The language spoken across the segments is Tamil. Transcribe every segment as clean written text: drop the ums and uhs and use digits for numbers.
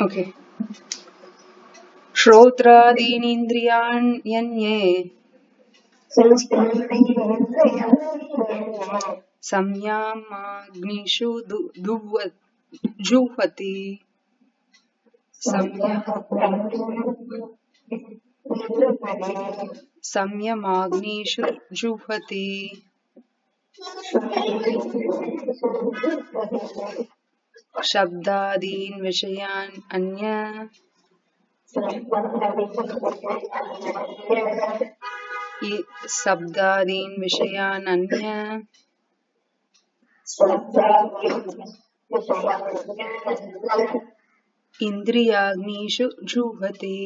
Okay. श्रोत्रादीनीन्द्रियाण्यन्ये संयमाग्निषु जुह्वति संयमाग्निषु जुह्वति शब्दादीन् विषयान् अन्य शब्दादीन् विषयान् अन्य इन्द्रियाग्निषु जुह्वति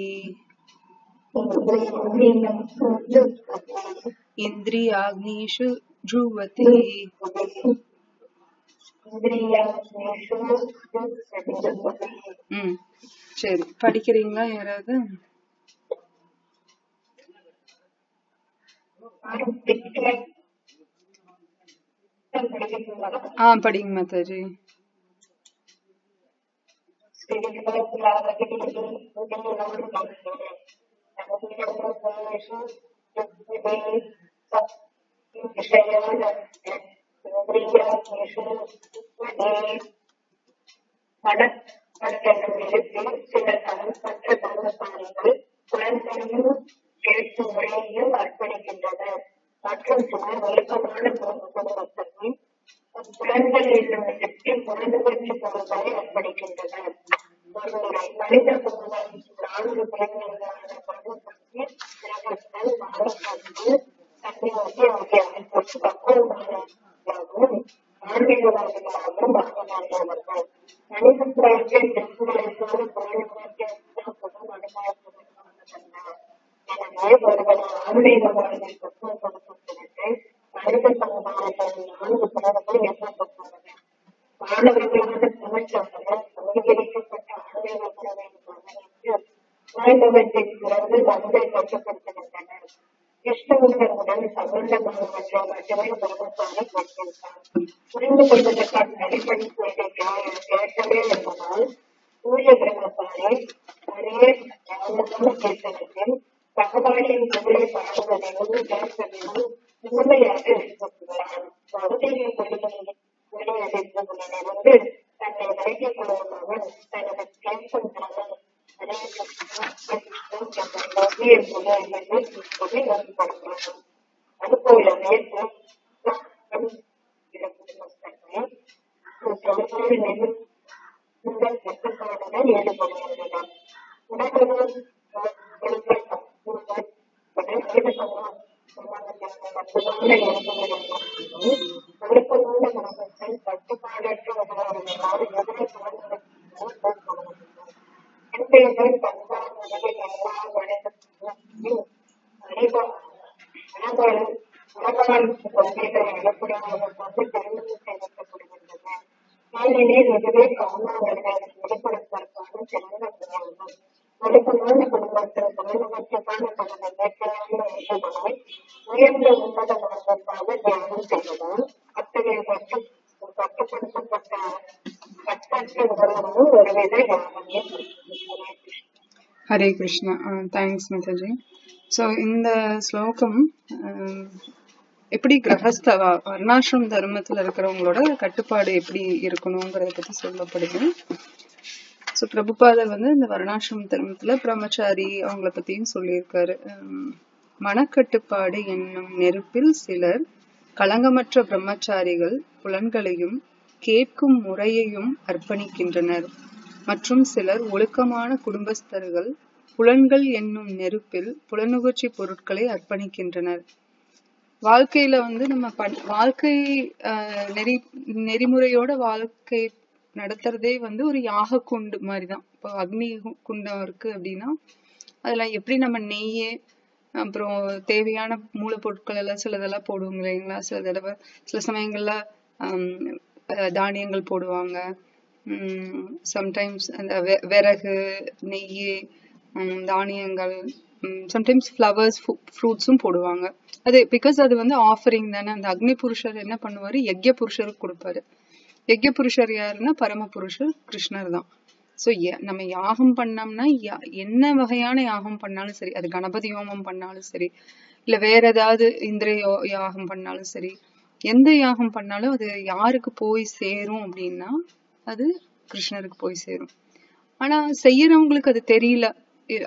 इन्द्रियाग्निषु जुह्वति. சரி, படிக்கிறீங்களா யாராவது? படிங்க மாதாஜி. அர்ப்பணிக்கின்றனர் மற்றும் சிலர் ஒழுக்கமான குடும்பத்தை புலன்கள் என்னும் குறைந்தபட்ச பொருட்களை அர்ப்பணிக்கின்றனர். ஒருமுறை மனித குடும்பம் 4 பிரிவுகளான பகுதி கிரகஸ்தல் மகப்பந்து சன்னியாசி ஆகிய அமைப்புக்கு பக்குவமானவர்களாகவும் ஆன்மீகவாதிகளாகவும் பாகமானவர்கள். மனித வாழ்க்கை திருக்குறளுக்கான குறைந்தபட்சம் அனுபவப்படுத்தப்பட்டன. எனவே ஒருவர் ஆன்மீகவாதியை பக்குவப்படுத்தும் பிறகு மனித சமுதாயத்தில் 4 பிறகுகள் ஏற்பட்டுள்ளன. மாணவர்களான சமச்சவர்கள் அங்கீகரிக்கப்பட்ட ஆன்மீக முறையை கவனித்து குறைந்தவற்றின் பிறகு மனதை கட்டுப்படுத்துகின்றனர். கிருஷ்ணனுடன் சம்பந்தமானவற்றை மட்டுமே பிரபுத்தாரை கொண்டிருந்தார். புரிந்து கொள்வதற்கான அடிப்படை கேட்கவே என்பதால் சூரிய பிரம்மத்தாரை ஒரே ஞானமான கீர்த்தனத்தில் பகவானின் புகழை பாடுவதையும் கேட்பதையும் முழுமையாக வெளிப்படுத்துகிறார். பகுதியை வெளியிலிருந்து தன்னை விலக்கிக் கொள்வதவன் தனது கேட்கும் திறன் அதுபோலவே கட்டுப்பாடுடன் ஈடுபடுகின்றனர். ஏனெனில் இதுவே காரணங்கள் வெளிப்படுத்துவதற்கான சிறந்த குணமாகும். ஒழுக்கமான குடும்பத்தில் குறைந்தபட்சமான தனது இயற்கையான விஷயங்களை உயர்ந்த உன்னத மனதிற்காக தியானம் செய்வதால் அத்தகைய கட்டுப்படுத்தப்பட்ட கட்டற்ற உடலும் ஒருவித ஞானமே. ஹரே கிருஷ்ணா. தேங்க்ஸ் மாதாஜி. ஸோ இந்த ஸ்லோகம் எப்படி கிரகஸ்த வர்ணாசிரம தர்மத்துல இருக்கிறவங்களோட கட்டுப்பாடு எப்படி இருக்கணுங்கிறத பத்தி சொல்லப்படுது. ஸோ பிரபுபாதர் இந்த வர்ணாசிரம தர்மத்துல பிரம்மச்சாரி அவங்கள பத்தியும் சொல்லியிருக்காரு. மனக்கட்டுப்பாடு என்னும் நெருப்பில் சிலர் களங்கமற்ற பிரம்மச்சாரிகள் புலன்களையும் கேட்கும் முறையையும் அர்ப்பணிக்கின்றனர். மற்றும் சிலர் ஒழுக்கமான குடும்பஸ்தர்கள் புலன்கள் என்னும் நெருப்பில் புலனுகர்ச்சி பொருட்களை அர்ப்பணிக்கின்றனர். வாழ்க்கையில நம்ம வாழ்க்கை நெறிமுறையோட வாழ்க்கை நடத்துறதே ஒரு யாக குண்டு மாதிரிதான். இப்போ அக்னி குண்டம் இருக்கு அப்படின்னா அதுல எப்படி நம்ம நெய்யே அப்புறம் தேவையான மூலப்பொருட்கள் எல்லாம் சிலதெல்லாம் போடுவாங்க இல்லைங்களா. சில சமயங்கள்ல தானியங்கள் போடுவாங்க. சம்டைம்ஸ் அந்த விறகு, நெய், தானியங்கள், சம்டைம்ஸ் ஃப்ளவர்ஸ், ஃப்ரூட்ஸும் போடுவாங்க. அது பிகாஸ் அது ஆஃபரிங் தானே. அந்த அக்னி புருஷர் என்ன பண்ணுவாரு, யக்ய புருஷருக்கு கொடுப்பாரு. யக்ய புருஷர் யாருன்னா பரம புருஷர் கிருஷ்ணர் தான். சோ நம்ம யாகம் பண்ணோம்னா என்ன வகையான யாகம் பண்ணாலும் சரி, அது கணபதி ஹோமம் பண்ணாலும் சரி, இல்ல வேற ஏதாவது இந்திரிய யாகம் பண்ணாலும் சரி, எந்த யாகம் பண்ணாலும் அது யாருக்கு போய் சேரும் அப்படின்னா அது கிருஷ்ணருக்கு போய் சேரும். ஆனா செய்யறவங்களுக்கு அது தெரியல.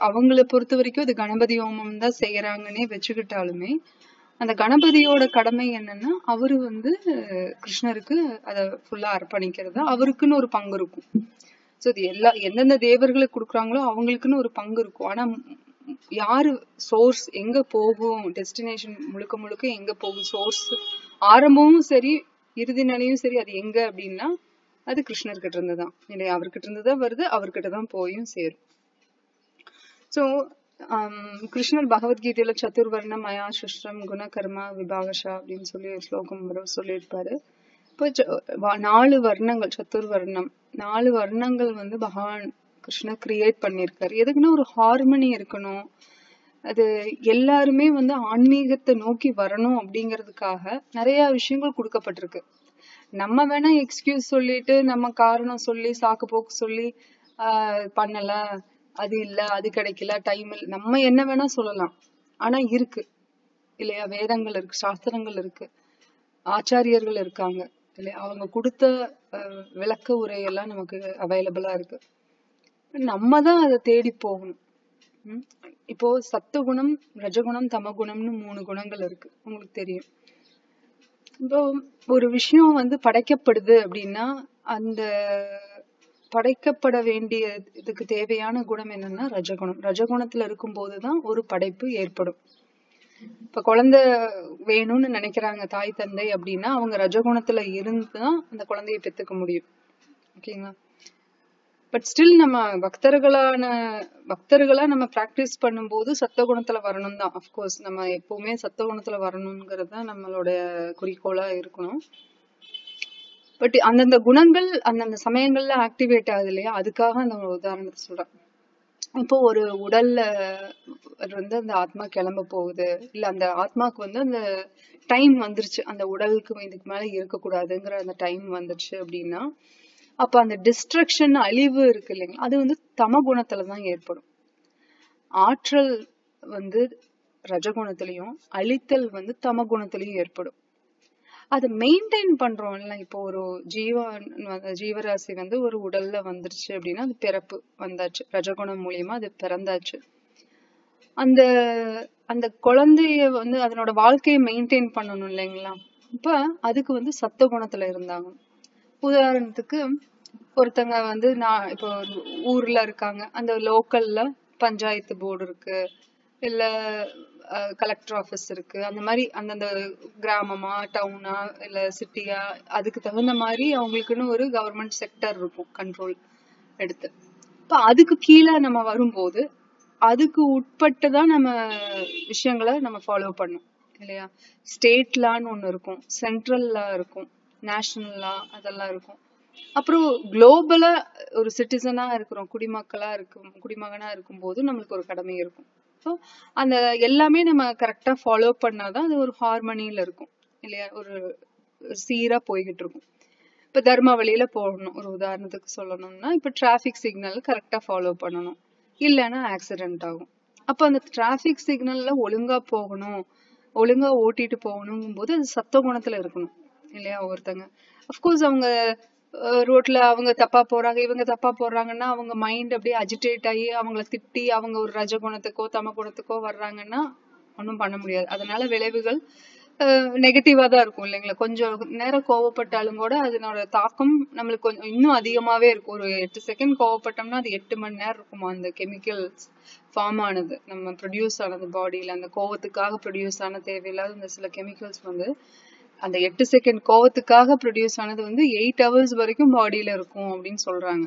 அவங்களை பொறுத்த வரைக்கும் அது கணபதி ஹோமம் தான் செய்யறாங்கன்னே வச்சுக்கிட்டாலுமே, அந்த கணபதியோட கடமை என்னன்னா அவரு கிருஷ்ணருக்கு அத ஃபுல்லா அர்ப்பணிக்கிறது. அவருக்குன்னு ஒரு பங்கு இருக்கும். சோ இது எந்தெந்த தேவர்களுக்கு கொடுக்குறாங்களோ அவங்களுக்குன்னு ஒரு பங்கு இருக்கும். ஆனா யாரு சோர்ஸ் எங்க போகும், டெஸ்டினேஷன் முழுக்க முழுக்க எங்க போகும், சோர்ஸ் ஆரம்பமும் சரி இறுதி நிலையும் சரி, அது எங்க அப்படின்னா அது கிருஷ்ணர்கிட்ட இருந்துதான் இல்லையா? அவர்கிட்ட இருந்துதான் வருது, அவர்கிட்டதான் போயும் சேரும். சோ கிருஷ்ணர் பகவத்கீதையில சதுர்வர்ணம் மயா சிருஷ்டம் குண கர்மா விபாகஷா அப்படின்னு சொல்லி ஸ்லோகம் சொல்லியிருப்பாரு. இப்போ 4 வர்ணங்கள், சத்துர்வர்ணம் 4 வர்ணங்கள் பகவான் கிருஷ்ணர் கிரியேட் பண்ணிருக்காரு. எதுக்குன்னா ஒரு ஹார்மனி இருக்கணும், அது எல்லாருமே ஆன்மீகத்தை நோக்கி வரணும் அப்படிங்கிறதுக்காக நிறைய விஷயங்கள் கொடுக்கப்பட்டிருக்கு. நம்ம வேணா எக்ஸ்கியூஸ் சொல்லிட்டு நம்ம காரணம் சொல்லி சாக்கு போக்கு சொல்லி பண்ணல, அது இல்ல, அது கிடைக்கல, டைம் இல்ல, நம்ம என்ன வேணா சொல்லலாம். ஆனா இருக்கு இல்லையா? வேதங்கள் இருக்கு, சாஸ்திரங்கள் இருக்கு, ஆச்சாரியர்கள் இருக்காங்க இல்லையா? அவங்க கொடுத்த விளக்க உரையெல்லாம் நமக்கு அவைலபிளா இருக்கு. நம்ம தான் அதை தேடி போகணும். இப்போ சத்துவகுணம், ரஜகுணம், தமகுணம்னு 3 குணங்கள் இருக்கு, உங்களுக்கு தெரியும். இப்போ ஒரு விஷயம் படைக்கப்படுது அப்படின்னா அந்த படைக்கப்பட வேண்டிய இதுக்கு தேவையான குணம் என்னன்னா ரஜகுணம். ரஜகுணத்துல இருக்கும் போதுதான் ஒரு படைப்பு ஏற்படும். இப்ப குழந்தை வேணும்னு நினைக்கிறாங்க தாய் தந்தை அப்படின்னா அவங்க ரஜகுணத்துல இருந்துதான் அந்த குழந்தைய பெத்துக்க முடியும். ஓகேங்களா? பட் ஸ்டில் நம்ம பக்தர்களா நம்ம பிராக்டிஸ் பண்ணும்போது சத்துவகுணத்துல வரணும் தான். அப்கோர்ஸ் நம்ம எப்பவுமே சத்துவகுணத்துல வரணுங்கிறது தான் நம்மளோட குறிக்கோளா இருக்கணும். பட் அந்தந்த குணங்கள் அந்தந்த சமயங்கள்ல ஆக்டிவேட் ஆகுது இல்லையா? அதுக்காக அந்த உதாரணத்தை சொல்றேன். இப்போ ஒரு உடல்ல அந்த ஆத்மா கிளம்ப போகுது, இல்ல அந்த ஆத்மாக்கு அந்த டைம் வந்துருச்சு, அந்த உடலுக்கு இதுக்கு மேல இருக்கக்கூடாதுங்கிற அந்த டைம் வந்துருச்சு அப்படின்னா அப்ப அந்த டிஸ்ட்ரக்ஷன், அழிவு இருக்கு இல்லைங்களா, அது தமகுணத்துலதான் ஏற்படும். ஆற்றல் ரஜகுணத்திலையும் அழித்தல் தமகுணத்திலையும் ஏற்படும். அதை மெயின்டைன் பண்றோம் இல்ல. இப்போ ஒரு ஜீவராசி ஒரு உடல்ல வந்துருச்சு அப்படின்னா அது பிறப்பு வந்தாச்சு, ரஜகுணம் மூலியமா அது பிறந்தாச்சு. அந்த அந்த குழந்தைய அதனோட வாழ்க்கையை மெயின்டைன் பண்ணணும் இல்லைங்களா? இப்ப அதுக்கு சத்துவகுணத்துல இருந்தாங்க. உதாரணத்துக்கு ஒருத்தங்க நான் இப்போ ஒரு ஊர்ல இருக்காங்க, அந்த லோக்கல்ல பஞ்சாயத்து போர்டு இருக்கு, இல்ல கலெக்டர் ஆபீஸ் இருக்கு, அந்த மாதிரி அந்தந்த கிராமமா டவுனா இல்ல சிட்டியா அதுக்கு தகுந்த மாதிரி அவங்களுக்குன்னு ஒரு கவர்மெண்ட் செக்டர் இருக்கும் கண்ட்ரோல் எடுத்து. இப்ப அதுக்கு கீழே நம்ம வரும்போது அதுக்கு உட்பட்டுதான் நம்ம விஷயங்களை நம்ம ஃபாலோ பண்ணும் இல்லையா? ஸ்டேட் லான்னு ஒண்ணு இருக்கும், சென்ட்ரல் லா இருக்கும், நேஷனல் லா அதெல்லாம் இருக்கும். அப்புறம் குளோபலா ஒரு சிட்டிசனா இருக்கிறோம், குடிமகனா இருக்கும் போது நம்மளுக்கு ஒரு கடமை இருக்கும். ஸோ அந்த எல்லாமே நம்ம கரெக்டா ஃபாலோ பண்ணாதான் அது ஒரு ஹார்மனியில இருக்கும் இல்லையா? ஒரு சீரா போய்கிட்டு இருக்கும். இப்ப தர்ம வழியில போகணும், ஒரு உதாரணத்துக்கு சொல்லணும்னா இப்ப டிராபிக் சிக்னல் கரெக்டா ஃபாலோ பண்ணணும், இல்லைன்னா ஆக்சிடென்ட் ஆகும். அப்ப அந்த டிராபிக் சிக்னல்ல ஒழுங்கா போகணும், ஒழுங்கா ஓட்டிட்டு போகணும் போது அது சத்துவ குணத்துல இருக்கணும் இல்லையா? ஒருத்தங்க அப்கோர்ஸ் அவங்க ரோட்ல அவங்க தப்பா போறாங்க, இவங்க தப்பா போறாங்கன்னா அவங்க மைண்ட் அப்படியே அஜிடேட் ஆகி அவங்கள திட்டி அவங்க ஒரு ரஜகுணத்துக்கோ தம குணத்துக்கோ வர்றாங்கன்னா ஒன்றும் பண்ண முடியாது. அதனால விளைவுகள் நெகட்டிவா தான் இருக்கும் இல்லைங்களா? கொஞ்சம் நேரம் கோவப்பட்டாலும் கூட அதனோட தாக்கம் நம்மளுக்கு கொஞ்சம் இன்னும் அதிகமாவே இருக்கும். ஒரு 8 செகண்ட் கோவப்பட்டோம்னா அது 8 மணி நேரம் இருக்குமா அந்த கெமிக்கல்ஸ் ஃபார்ம் ஆனது, நம்ம ப்ரொடியூஸ் ஆனது பாடியில. அந்த கோவத்துக்காக ப்ரொடியூஸ் ஆன தேவையில்லாத இந்த சில கெமிக்கல்ஸ் அந்த 8 செகண்ட் கோவத்துக்காக ப்ரொடியூஸ் ஆனது 8 ஹவர்ஸ் வரைக்கும் பாடியில இருக்கும் அப்படின்னு சொல்றாங்க.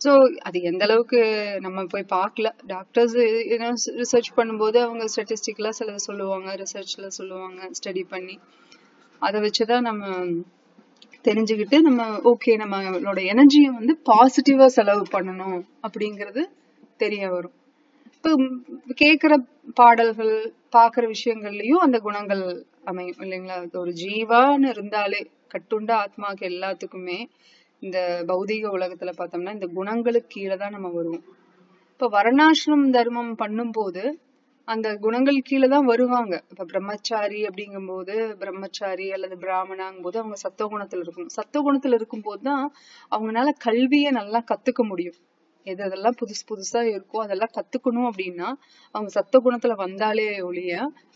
சோ அது எந்த அளவுக்கு நம்ம போய் பார்க்கல. டாக்டர்ஸ் ரிசர்ச் பண்ணும்போது அவங்க ஸ்டாட்டிஸ்டிக்கலா சிலது சொல்லுவாங்க, ரிசர்ச்ல சொல்லுவாங்க, ஸ்டடி பண்ணி அதை வச்சுதான் நம்ம தெரிஞ்சுக்கிட்டு நம்ம ஓகே நம்மளோட எனர்ஜியை பாசிட்டிவா செலவு பண்ணணும் அப்படிங்கிறது தெரிய வரும். இப்ப கேக்குற பாடல்கள் பாக்குற விஷயங்கள்லயும் அந்த குணங்கள் அமையும் இல்லைங்களா? ஒரு ஜீவான்னு இருந்தாலே கட்டுண்ட ஆத்மாக்கு எல்லாத்துக்குமே இந்த பௌதீக உலகத்துல பார்த்தோம்னா இந்த குணங்களுக்கு கீழே தான் நம்ம வருவோம். இப்ப வர்ணாசிரம தர்மம் பண்ணும்போது அந்த குணங்கள் கீழே தான் வருவாங்க. இப்ப பிரம்மச்சாரி அப்படிங்கும்போது பிரம்மச்சாரி அல்லது பிராமணாங்கும் போது அவங்க சத்துவகுணத்துல இருக்கணும். சத்துவகுணத்துல இருக்கும்போது தான் அவங்களால கல்வியை நல்லா கத்துக்க முடியும். எதெல்லாம் புதுசு புதுசா இருக்கோ அதெல்லாம் கத்துக்கணும் அப்படின்னா அவங்க சத்துவகுணத்துல வந்தாலே ஒழிய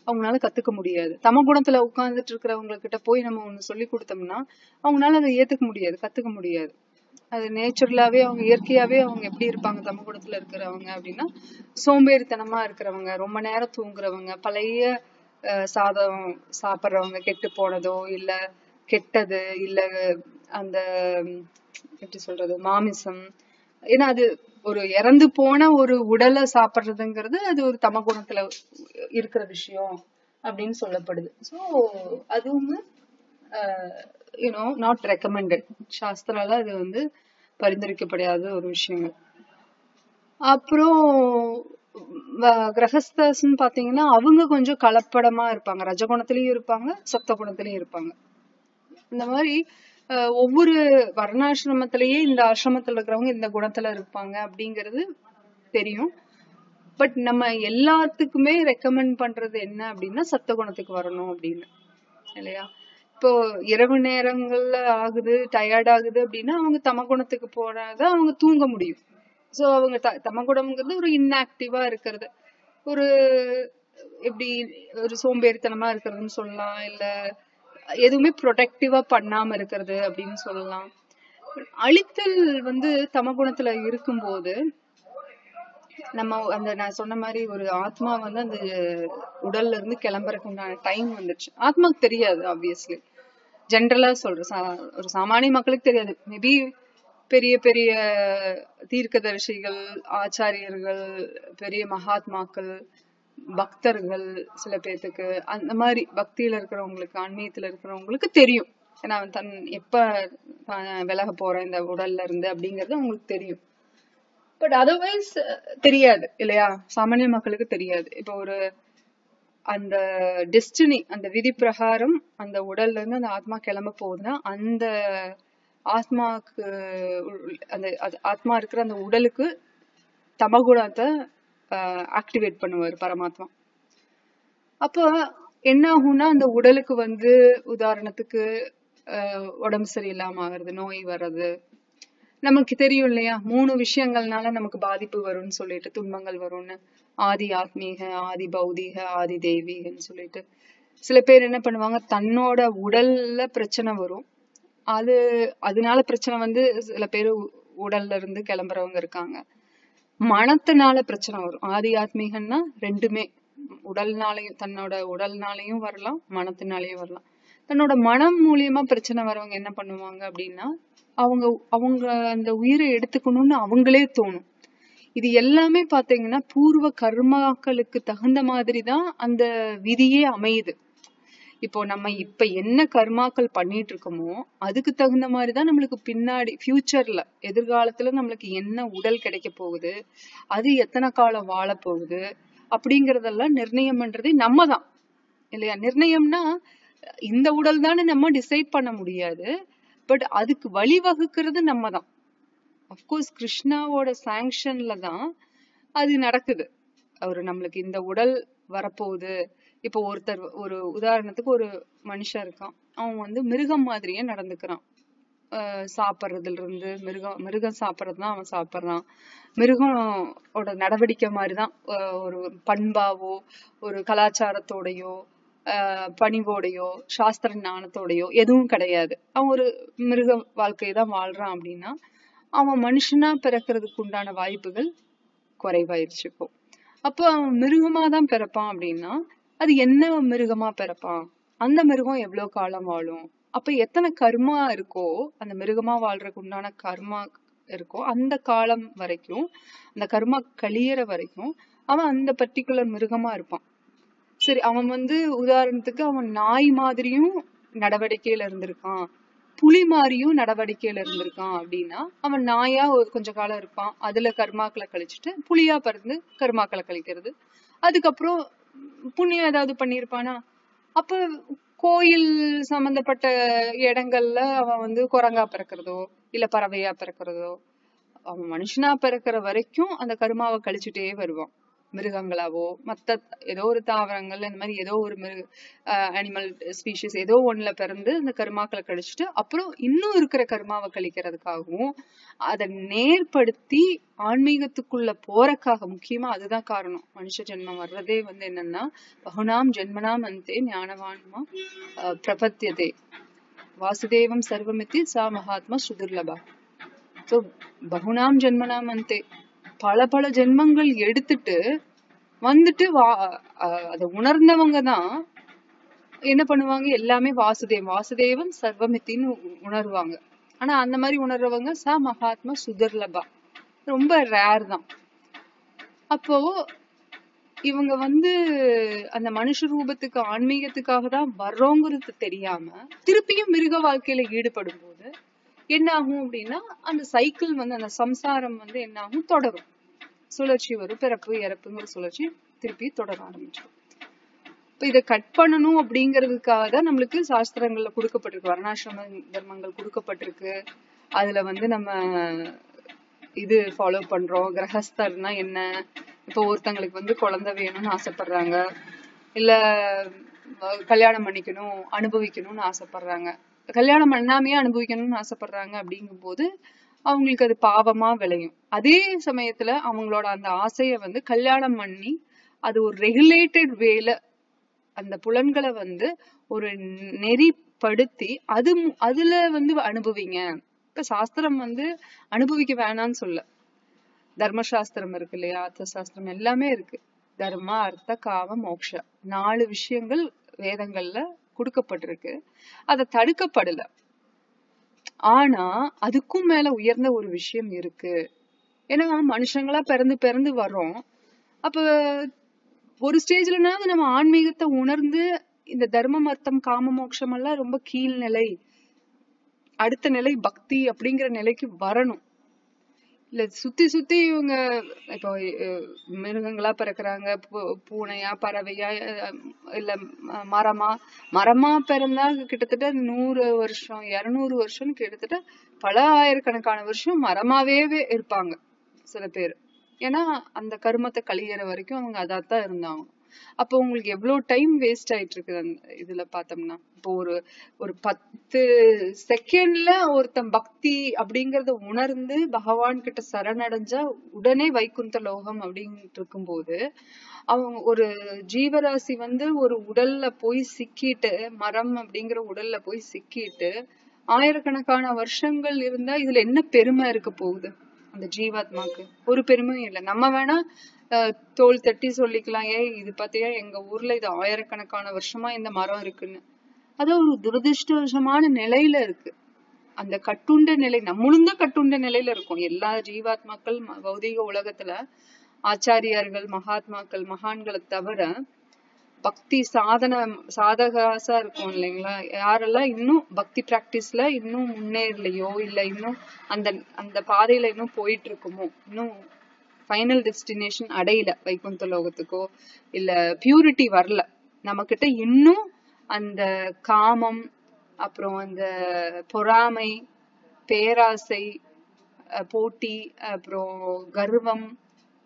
அவங்களால கத்துக்க முடியாது. தமகுணத்துல உட்கார்ந்துட்டு இருக்கிறவங்க கிட்ட போய் நம்ம ஒண்ணு சொல்லி கொடுத்தோம்னா அவங்களால அதை ஏத்துக்க முடியாது, கத்துக்க முடியாது. அது நேச்சுரலாவே அவங்க இயற்கையாவே அவங்க எப்படி இருப்பாங்க தமகுணத்துல இருக்கிறவங்க அப்படின்னா சோம்பேறித்தனமா இருக்கிறவங்க, ரொம்ப நேரம் தூங்குறவங்க, பழைய சாதம் சாப்பிடுறவங்க, கெட்டு போனதோ இல்ல கெட்டது இல்ல அந்த எப்படி சொல்றது மாமிசம். ஏன்னா அது ஒரு இறந்து போன ஒரு உடலை சாப்பிடுறதுங்கிறது அது ஒரு தமகுணத்துல இருக்கிற விஷயம் அப்படின்னு சொல்லப்படுது. சோ அதுவும் நாட் ரெக்கமெண்டட். சாஸ்திரால அது வந்து பரிந்துரைக்கப்படாத ஒரு விஷயங்கள். அப்புறம் கிரகஸ்தஸ்ன்னு பாத்தீங்கன்னா அவங்க கொஞ்சம் கலப்படமா இருப்பாங்க, ரஜகுணத்திலயும் இருப்பாங்க சத்துவகுணத்திலயும் இருப்பாங்க. இந்த மாதிரி ஒவ்வொரு வர்ணாசிரமத்திலேயே இந்த ஆசிரமத்துல இருக்கிறவங்க இந்த குணத்துல இருப்பாங்க அப்படிங்கிறது தெரியும். பட் நம்ம எல்லாத்துக்குமே ரெக்கமெண்ட் பண்றது என்ன அப்படின்னா சத்துவகுணத்துக்கு வரணும் அப்படின்னு, இல்லையா? இப்போ இரவு நேரங்கள்ல ஆகுது, டயர்ட் ஆகுது அப்படின்னா அவங்க தமகுணத்துக்கு போனாதான் அவங்க தூங்க முடியும். சோ அவங்க தமகுணம்ங்கிறது ஒரு இன்ஆக்டிவா இருக்கிறது, ஒரு எப்படி ஒரு சோம்பேறித்தனமா இருக்கிறதுன்னு சொல்லலாம், இல்ல எதுவுமே ப்ரொடக்டிவா பண்ணாம இருக்கிறது அப்படின்னு சொல்லலாம். அழித்தல் வந்து தமகுணத்துல இருக்கும்போது நம்ம அந்த நான் சொன்ன மாதிரி ஒரு ஆத்மா வந்து அந்த உடல்ல இருந்து கிளம்புறதுக்கு உண்டான டைம் வந்துச்சு. ஆத்மாக்கு தெரியாது, ஆப்வியஸ்லி. ஜென்ரலா சொல்றேன், ஒரு சாமானிய மக்களுக்கு தெரியாது. மேபி பெரிய பெரிய தீர்க்கதரிசிகள், ஆச்சாரியர்கள், பெரிய மகாத்மாக்கள், பக்தர்கள், சில பேர்த்துக்கு அந்த மாதிரி பக்தியில இருக்கிறவங்களுக்கு, ஆன்மீகத்துல இருக்கிறவங்களுக்கு தெரியும். ஏன்னா தன் எப்ப விலக போறேன் இந்த உடல்ல இருந்து அப்படிங்கறது அவங்களுக்கு தெரியும். பட் அதர்வைஸ் தெரியாது, இல்லையா? சாமானிய மக்களுக்கு தெரியாது. இப்போ ஒரு அந்த டெஸ்டினி, அந்த விதி பிரகாரம் அந்த உடல்ல இருந்து அந்த ஆத்மா கிளம்ப போகுதுன்னா அந்த ஆத்மாக்கு அந்த ஆத்மா இருக்கிற அந்த உடலுக்கு தமகுணத்தை ஆக்டிவேட் பண்ணுவார் பரமாத்மா. அப்போ என்ன ஆகும்னா அந்த உடலுக்கு வந்து உதாரணத்துக்கு உடம்பு சரியில்லாம ஆகுறது, நோய் வர்றது நமக்கு தெரியும், இல்லையா? 3 விஷயங்கள்னால நமக்கு பாதிப்பு வரும்னு சொல்லிட்டு, துன்பங்கள் வரும்னு. ஆதி ஆத்மீக, ஆதி பௌதீக, ஆதி தெய்வீகன்னு சொல்லிட்டு சில பேர் என்ன பண்ணுவாங்க, தன்னோட உடல்ல பிரச்சனை வரும், அதனால பிரச்சனை வந்து சில பேரு உடல்ல இருந்து கிளம்புறவங்க இருக்காங்க. மனத்தினால பிரச்சனை வரும். ஆதி ஆத்மீகன்னா ரெண்டுமே, உடல்னாலையும் தன்னோட உடல்னாலையும் வரலாம், மனத்தினாலையும் வரலாம். தன்னோட மனம் மூலியமா பிரச்சனை வரவங்க என்ன பண்ணுவாங்க அப்படின்னா அவங்க அந்த உயிரை எடுத்துக்கணும்னு அவங்களே தோணும். இது எல்லாமே பாத்தீங்கன்னா பூர்வ கர்மாக்களுக்கு தகுந்த மாதிரிதான் அந்த விதியே அமையுது. இப்போ நம்ம இப்ப என்ன கர்மாக்கள் பண்ணிட்டு இருக்கோமோ அதுக்கு தகுந்த மாதிரிதான் நம்மளுக்கு பின்னாடி ஃபியூச்சர்ல, எதிர்காலத்துல நம்மளுக்கு என்ன உடல் கிடைக்க போகுது, அது எத்தனை காலம் வாழ போகுது அப்படிங்கறதெல்லாம் நிர்ணயம் பண்றது நம்ம தான், இல்லையா? நிர்ணயம்னா இந்த உடல் தானே நம்ம டிசைட் பண்ண முடியாது, பட் அதுக்கு வழிவகுக்கிறது நம்ம தான். அப்கோர்ஸ் கிருஷ்ணாவோட சாங்ஷன்ல தான் அது நடக்குது. அவரு நம்மளுக்கு இந்த உடல் வரப்போகுது. இப்போ ஒருத்தர், ஒரு உதாரணத்துக்கு ஒரு மனுஷன் இருக்கான், அவன் வந்து மிருகம் மாதிரியே நடந்துக்கிறான். சாப்பிட்றதுல இருந்து மிருகம் சாப்பிட்றதுதான் அவன் சாப்பிட்றான். மிருகோட நடவடிக்கை மாதிரிதான் ஒரு பண்பாவோ ஒரு கலாச்சாரத்தோடையோ பணிவோடையோ சாஸ்திர ஞானத்தோடையோ எதுவும் கிடையாது. அவன் ஒரு மிருக வாழ்க்கைதான் வாழ்றான் அப்படின்னா அவன் மனுஷனா பிறக்கிறதுக்கு உண்டான வாய்ப்புகள் குறைவாயிருச்சு இப்போ. அப்போ அவன் மிருகமாதான் பிறப்பான் அப்படின்னா அது என்ன மிருகமா பிறப்பான், அந்த மிருகம் எவ்வளவு காலம் வாழும், அப்ப எத்தனை கர்மா இருக்கோ, அந்த மிருகமா வாழ்றதுக்கு உண்டான கர்மா இருக்கோ அந்த காலம் வரைக்கும், அந்த கர்மா கழியற வரைக்கும் அவன் அந்த பர்டிகுலர் மிருகமா இருப்பான். சரி, அவன் வந்து உதாரணத்துக்கு அவன் நாய் மாதிரியும் நடவடிக்கையில இருந்திருக்கான், புலி மாதிரியும் நடவடிக்கையில இருந்திருக்கான் அப்படின்னா அவன் நாயா கொஞ்ச காலம் இருப்பான், அதுல கர்மாக்களை கழிச்சுட்டு புலியா பிறந்து கர்மாக்களை கழிக்கிறது, அதுக்கப்புறம் புண்ணியம் ஏதாவது பண்ணிருப்பானா. அப்ப கோயில் சம்பந்தப்பட்ட இடங்கள்ல அவன் வந்து குரங்கா பிறக்கிறதோ இல்ல பறவையா பிறக்கிறதோ, அவன் மனுஷனா பிறக்கிற வரைக்கும் அந்த கருமாவை கழிச்சுட்டே வருவான். மிருகங்களாவோ மத்த ஏதோ ஒரு தாவரங்கள் இந்த மாதிரி ஏதோ ஒரு அனிமல் ஸ்பீஷிஸ் ஏதோ ஒண்ணுல பிறந்து அந்த கருமாக்களை கழிச்சுட்டு அப்புறம் இன்னும் இருக்கிற கருமாவை கழிக்கிறதுக்காகவும் அதை நேர்படுத்தி ஆன்மீகத்துக்குள்ள போறக்காக, முக்கியமா அதுதான் காரணம். மனுஷ ஜென்மம் வர்றதே வந்து என்னன்னா பகுனாம் ஜென்மனாம் அந்தே ஞானவான்மா பிரபத்தியதே வாசுதேவம் சர்வமித்தி சா மகாத்மா சுதுர்லபா. சோ பகுனாம் ஜென்மனாம் அந்தே பல பல ஜென்மங்கள் எடுத்துட்டு வந்துட்டு அதை உணர்ந்தவங்க தான் என்ன பண்ணுவாங்க, எல்லாமே வாசுதேவன் சர்வமித்தின்னு உணர்வாங்க. ஆனா அந்த மாதிரி உணர்றவங்க ச மகாத்மா சுதர்லபா, ரொம்ப ரேர் தான். அப்போ இவங்க வந்து அந்த மனுஷ ரூபத்துக்கு ஆன்மீகத்துக்காக தான் வர்றோங்கிறது தெரியாம திருப்பியும் மிருக வாழ்க்கையில ஈடுபடும் போது என்ன ஆகும் அப்படின்னா, அந்த சைக்கிள் வந்து அந்த சம்சாரம் வந்து என்ன ஆகும், தொடரும். சுழற்சி வரும், பிறப்பு இறப்புங்கிற சுழற்சி திருப்பி தொடர ஆரம்பிச்சிடும். இப்ப இதை கட் பண்ணணும் அப்படிங்கிறதுக்காக தான் நம்மளுக்கு சாஸ்திரங்கள்ல கொடுக்கப்பட்டிருக்கு, வர்ணாசிரம தர்மங்கள் கொடுக்கப்பட்டிருக்கு. அதுல வந்து நம்ம இது ஃபாலோ பண்றோம். கிரகஸ்தர்னா என்ன, இப்போ ஒருத்தங்களுக்கு வந்து குழந்தை வேணும்னு ஆசைப்படுறாங்க, இல்ல கல்யாணம் பண்ணிக்கணும் அனுபவிக்கணும்னு ஆசைப்படுறாங்க, கல்யாணம் பண்ணாமையே அனுபவிக்கணும்னு ஆசைப்படுறாங்க. அப்படிங்கும் போது அவங்களுக்கு அது பாவமா விளையும். அதே சமயத்துல அவங்களோட அந்த ஆசைய வந்து கல்யாணம் பண்ணி அது ஒரு ரெகுலேட்டட் வேல அந்த புலன்களை வந்து ஒரு நெறிப்படுத்தி அதுல வந்து அனுபவிங்க. இப்ப சாஸ்திரம் வந்து அனுபவிக்க வேணாம்னு சொல்ல, தர்மசாஸ்திரம் இருக்கு இல்லையா, அர்த்த சாஸ்திரம் எல்லாமே இருக்கு. தர்ம அர்த்த காம மோக்ஷ 4 விஷயங்கள் வேதங்கள்ல கொடுக்கப்பட்டிருக்கு. அதை தடுக்கப்படல. ஆனா அதுக்கும் மேல உயர்ந்த ஒரு விஷயம் இருக்கு. ஏன்னா மனுஷங்களா பிறந்து வர்றோம். அப்ப ஒரு ஸ்டேஜ்லனாவது நம்ம ஆன்மீகத்தை உணர்ந்து இந்த தர்மம் அர்த்தம் காம மோட்சம் எல்லாம் ரொம்ப கீழ்நிலை, அடுத்த நிலை பக்தி அப்படிங்கிற நிலைக்கு வரணும். இல்ல சுத்தி இவங்க இப்போ மிருகங்களா பிறக்குறாங்க, பூனையா பறவையா இல்ல மரமா பிறந்தா கிட்டத்தட்ட 100 வருஷம் 200 வருஷம் கிட்டத்தட்ட பல ஆயிரக்கணக்கான வருஷம் மரமாவே இருப்பாங்க சில பேர். ஏன்னா அந்த கருமத்தை கழியிற வரைக்கும் அவங்க அதான் இருந்தாங்க. அப்போ உங்களுக்கு எவ்வளவு டைம் வேஸ்ட் ஆயிட்டு இருக்கு அந்த இதுல பார்த்தோம்னா. இப்போ ஒரு 10 செகண்ட்ல ஒருத்தன் பக்தி அப்படிங்கறத உணர்ந்து பகவான் கிட்ட சரணடைஞ்சா உடனே வைகுந்த லோகம் அப்படின்ட்டு இருக்கும்போது, அவங்க ஒரு ஜீவராசி வந்து ஒரு உடல்ல போய் சிக்கிட்டு, மரம் அப்படிங்கிற உடல்ல போய் சிக்கிட்டு ஆயிரக்கணக்கான வருஷங்கள் இருந்தா இதுல என்ன பெருமை இருக்க போகுது அந்த ஜீவாத்மாக்கு? ஒரு பெருமையும் இல்லை. நம்ம வேணா தோல் தட்டி சொல்லிக்கலாம், இது பாத்தியா எங்க ஊர்ல இது ஆயிரக்கணக்கான வருஷமா இந்த மரம் இருக்குன்னு. அது ஒரு துரதிருஷ்டவசமான நிலையில இருக்கு. அந்த கட்டுண்ட நிலை, நம்மளும் தான் கட்டுண்ட நிலையில இருக்கும். எல்லா ஜீவாத்மாக்கள் பௌதிக உலகத்துல ஆச்சாரியார்கள் மகாத்மாக்கள் மகான்களை தவிர பக்தி சாதகாசா இருக்கும் இல்லைங்களா, யாரெல்லாம் இன்னும் பக்தி பிராக்டிஸ்ல இன்னும் முன்னேறலையோ இல்ல இன்னும் அந்த பாதையில இன்னும் போயிட்டு இருக்குமோ, இன்னும் ஃபைனல் டெஸ்டினேஷன் அடையல, வைகுந்த லோகத்துக்கோ இல்ல பியூரிட்டி வரல, நம்ம கிட்ட இன்னும் அந்த காமம், அப்புறம் அந்த பொறாமை, பேராசை, போட்டி, அப்புறம் கர்வம்,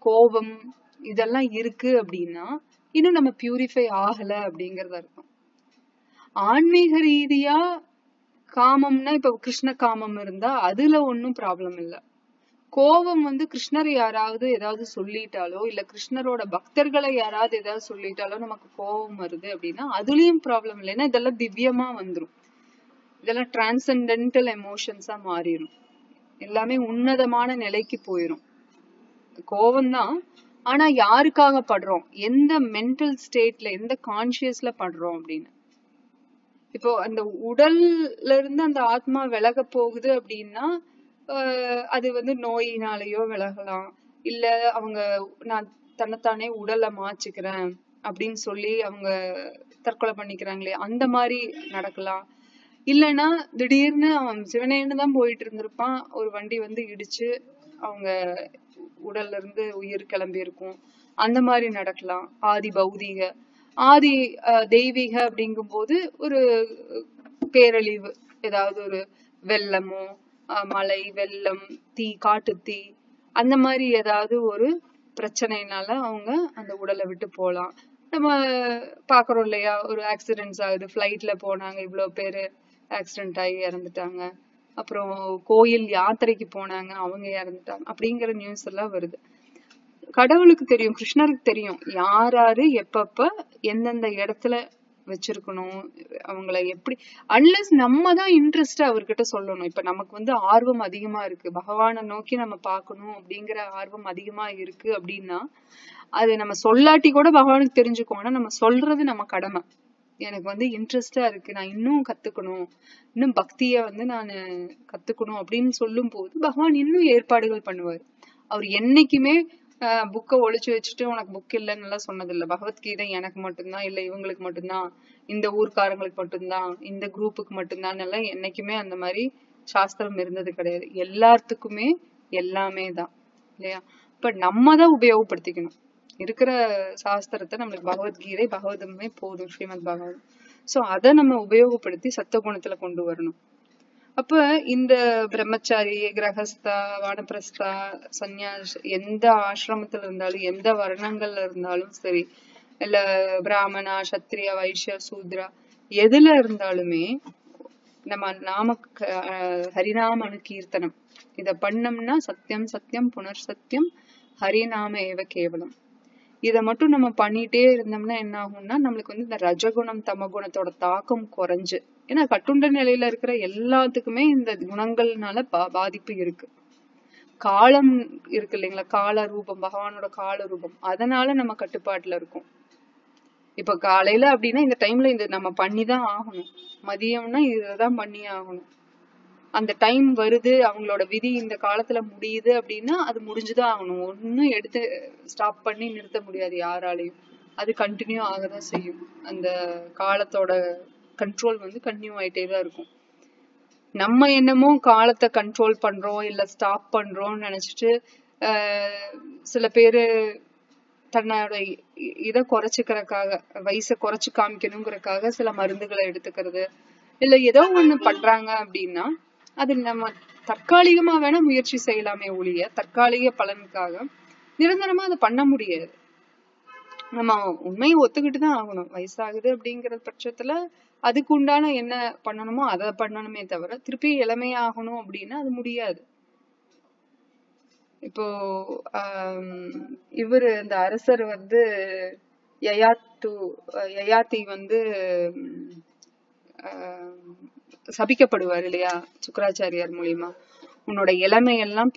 கோபம் இதெல்லாம் இருக்கு அப்படின்னா இன்னும் நம்ம பியூரிஃபை ஆகல அப்படிங்கறது அர்த்தம். ஆன்மீக ரீதியா காமம்னா இப்ப கிருஷ்ண காமம் இருந்தா அதுல ஒன்னும் ப்ராப்ளம் இல்ல. கோபம் வந்து கிருஷ்ணர் யாராவது ஏதாவது சொல்லிட்டாலோ இல்ல கிருஷ்ணரோட பக்தர்களை யாராவது ஏதாவது சொல்லிட்டாலோ நமக்கு கோபம் வருது அப்படின்னா அதுலயும் ப்ராப்ளம் இல்லை. ஏன்னா இதெல்லாம் திவ்யமா வந்துரும், இதெல்லாம் டிரான்சென்டென்டல் எமோஷன்ஸா மாறிடும், எல்லாமே உன்னதமான நிலைக்கு போயிரும். கோபம் தான், ஆனா யாருக்காக படுறோம், எந்த மென்டல் ஸ்டேட்ல எந்த கான்சியஸ்ல படுறோம் அப்படின்னு. இப்போ அந்த உடல்ல இருந்து அந்த ஆத்மா விலக போகுது அப்படின்னா அது வந்து நோயினாலேயோ விலகலாம், இல்ல அவங்க நான் தன்னைத்தானே உடலை மாச்சுக்கிறேன் அப்படின்னு சொல்லி அவங்க தற்கொலை பண்ணிக்கிறாங்களே அந்த மாதிரி நடக்கலாம். இல்லைன்னா திடீர்னு அவன் சிவனேன்னு தான் போயிட்டு இருந்திருப்பான், ஒரு வண்டி வந்து இடிச்சு அவங்க உடல்ல இருந்து உயிர் கிளம்பி இருக்கும், அந்த மாதிரி நடக்கலாம். ஆதி பௌதீக ஆதி தெய்வீக அப்படிங்கும் போது ஒரு பேரழிவு, ஏதாவது ஒரு வெள்ளமோ மழை, வெள்ளம், தீ, காட்டு தீ, அந்த மாதிரி ஏதாவது ஒரு பிரச்சனைனால அவங்க அந்த உடலை விட்டு போலாம். நம்ம பாக்குறோம் இல்லையா, ஒரு ஆக்சிடென்ட்ஸ் ஆகுது, ஃபிளைட்ல போனாங்க, இவ்வளவு பேரு ஆக்சிடென்ட் ஆகி இறந்துட்டாங்க. அப்புறம் கோயில் யாத்திரைக்கு போனாங்க, அவங்க இறந்துட்டாங்க, அப்படிங்கிற நியூஸ் எல்லாம் வருது. கடவுளுக்கு தெரியும், கிருஷ்ணருக்கு தெரியும் யாராரு எப்பப்ப எந்தெந்த இடத்துல வச்சிருக்கணும், அவங்கள எப்படி. அன்லெஸ் நம்ம தான் இன்ட்ரெஸ்ட் அவர்கிட்ட சொல்லணும். இப்ப நமக்கு வந்து ஆர்வம் அதிகமா இருக்கு, பகவானை நோக்கி நம்ம பார்க்கணும் அப்படிங்கிற ஆர்வம் அதிகமா இருக்கு அப்படின்னா அது நம்ம சொல்லாட்டி கூட பகவானுக்கு தெரிஞ்சுக்கும். ஆனா நம்ம சொல்றது நம்ம கடமை. எனக்கு வந்து இன்ட்ரெஸ்டா இருக்கு, நான் இன்னும் கத்துக்கணும், இன்னும் பக்திய வந்து நான் கத்துக்கணும் அப்படின்னு சொல்லும் போது பகவான் இன்னும் ஏற்பாடுகள் பண்ணுவார். அவர் என்னைக்குமே புக்கை ஒழிச்சு வச்சுட்டு உனக்கு புக் இல்லைன்னு எல்லாம் சொன்னதில்லை. பகவத்கீதை எனக்கு மட்டும்தான், இல்ல இவங்களுக்கு மட்டும்தான், இந்த ஊர்க்காரங்களுக்கு மட்டும்தான், இந்த குரூப்புக்கு மட்டும்தான் எல்லாம் என்னைக்குமே அந்த மாதிரி சாஸ்திரம் இருந்தது கிடையாது. எல்லாத்துக்குமே எல்லாமே தான் இல்லையா. இப்ப நம்ம தான் உபயோகப்படுத்திக்கணும் இருக்கிற சாஸ்திரத்தை. நம்மளுக்கு பகவத்கீதை பகவதமே போதும், ஸ்ரீமத் பாகவதம். சோ அதை நம்ம உபயோகப்படுத்தி சத்துவகுணத்துல கொண்டு வரணும். அப்ப இந்த பிரம்மச்சாரி, கிரகஸ்தா, வானப்பிரஸ்தா, சன்னியாஸ், எந்த ஆசிரமத்துல இருந்தாலும், எந்த வர்ணங்கள்ல இருந்தாலும் சரி, இல்ல பிராமணா, சத்திரியா, வைஷ்யா, சூத்ரா, எதுல இருந்தாலுமே நம்ம ஹரிநாம அனுகீர்த்தனம் இத பண்ணோம்னா சத்தியம் சத்தியம் புனர் சத்தியம் ஹரிநாம ஏவ கேவலம். இத மட்டும் நம்ம பண்ணிட்டே இருந்தோம்னா என்ன ஆகும்னா நம்மளுக்கு வந்து இந்த ரஜகுணம் தமகுணத்தோட தாக்கம் குறைஞ்சு, ஏன்னா கட்டுண்ட நிலையில இருக்கிற எல்லாத்துக்குமே இந்த குணங்கள்னால பாதிப்பு இருக்கு. காலம் இருக்கு இல்லைங்களா, கால ரூபம், பகவானோட கால ரூபம், அதனால நம்ம கட்டுப்பாட்டுல இருக்கோம். இப்ப காலையில அப்படின்னா இந்த டைம்ல இது நம்ம பண்ணிதான் ஆகணும், மதியம்னா இதுதான் பண்ணி ஆகணும். அந்த டைம் வருது, அவங்களோட விதி இந்த காலத்துல முடியுது அப்படின்னா அது முடிஞ்சுதான் ஆகணும். ஒன்னும் எடுத்து ஸ்டாப் பண்ணி நிறுத்த முடியாது யாராலையும். அது கண்டினியூ ஆகதான் செய்யும். அந்த காலத்தோட கண்ட்ரோல் வந்து கண்டினியூ ஆயிட்டேதான் இருக்கும். நம்ம என்னமோ காலத்தை கண்ட்ரோல் பண்றோம் இல்ல ஸ்டாப் பண்றோம்னு நினைச்சிட்டு சில பேரு தன்னோட இதை குறைச்சிக்கிறதுக்காக, வயசை குறைச்சு காமிக்கணுங்கிறதுக்காக சில மருந்துகளை எடுத்துக்கிறது இல்ல ஏதோ ஒண்ணு பண்றாங்க அப்படின்னா அது நம்ம தற்காலிகமா வேணா முயற்சி செய்யலாமே ஒழிய தற்காலிக பலனுக்காக நிரந்தரமா அதை பண்ண முடியாது. நம்ம உண்மையை ஒத்துக்கிட்டுதான் ஆகணும். வயசாகுது அப்படிங்கிற பட்சத்துல அதுக்கு உண்டான என்ன பண்ணணுமோ அதை பண்ணணுமே தவிர திருப்பி இளமையாகணும் அப்படின்னா அது முடியாது. இப்போ இவரு இந்த அரசர் வந்து யயாதி வந்து சபிக்கப்படுவார் இல்லையா சுக்கராச்சாரியார் மூலியமா. உன்னோட இளமையெல்லாம்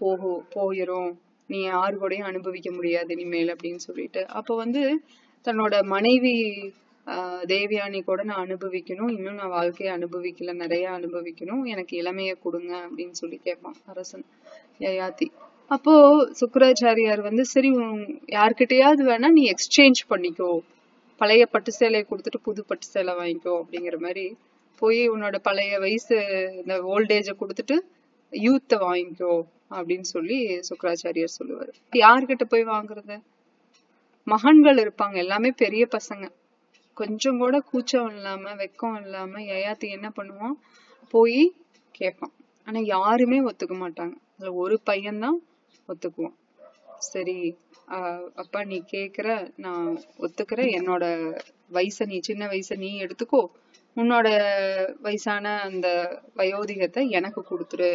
போயிரும், நீ யாரு கூடயும் அனுபவிக்க முடியாது இனிமேல் அப்படின்னு சொல்லிட்டு. அப்ப வந்து தன்னோட மனைவி தேவயானி கூட நான் அனுபவிக்கணும், இன்னும் நான் வாழ்க்கையை அனுபவிக்கல, நிறைய அனுபவிக்கணும், எனக்கு இளமைய கொடுங்க அப்படின்னு சொல்லி கேட்பான் அரசன் யயாதி. அப்போ சுக்கராச்சாரியார் வந்து சரி யார்கிட்டயாவது வேணா நீ எக்ஸ்சேஞ்ச் பண்ணிக்கோ, பழைய பட்டு சேலையை கொடுத்துட்டு புது பட்டு சேலை வாங்கிக்கோ அப்படிங்கிற மாதிரி போய் உன்னோட பழைய வயசு இந்த ஓல்டேஜ கொடுத்துட்டு யூத்த வாங்கிக்கோ அப்படின்னு சொல்லி சுக்கராச்சாரியார் சொல்லுவாரு. யார்கிட்ட போய் வாங்குறது? மகன்கள் இருப்பாங்க, எல்லாமே பெரிய பசங்க, கொஞ்சம் கூட கூச்சம் இல்லாம வெக்கம் இல்லாம யயாதி என்ன பண்ணுவான், போய் கேட்பான். ஆனா யாருமே ஒத்துக்க மாட்டாங்க. அதுல ஒரு பையன்தான் ஒத்துக்குவான். சரி அப்பா நீ கேக்குற, நான் ஒத்துக்கிறேன், என்னோட வயசை நீ சின்ன வயசை நீ எடுத்துக்கோ, உன்னோட வயசான அந்த வயோதிகத்தை எனக்கு கொடுத்துரு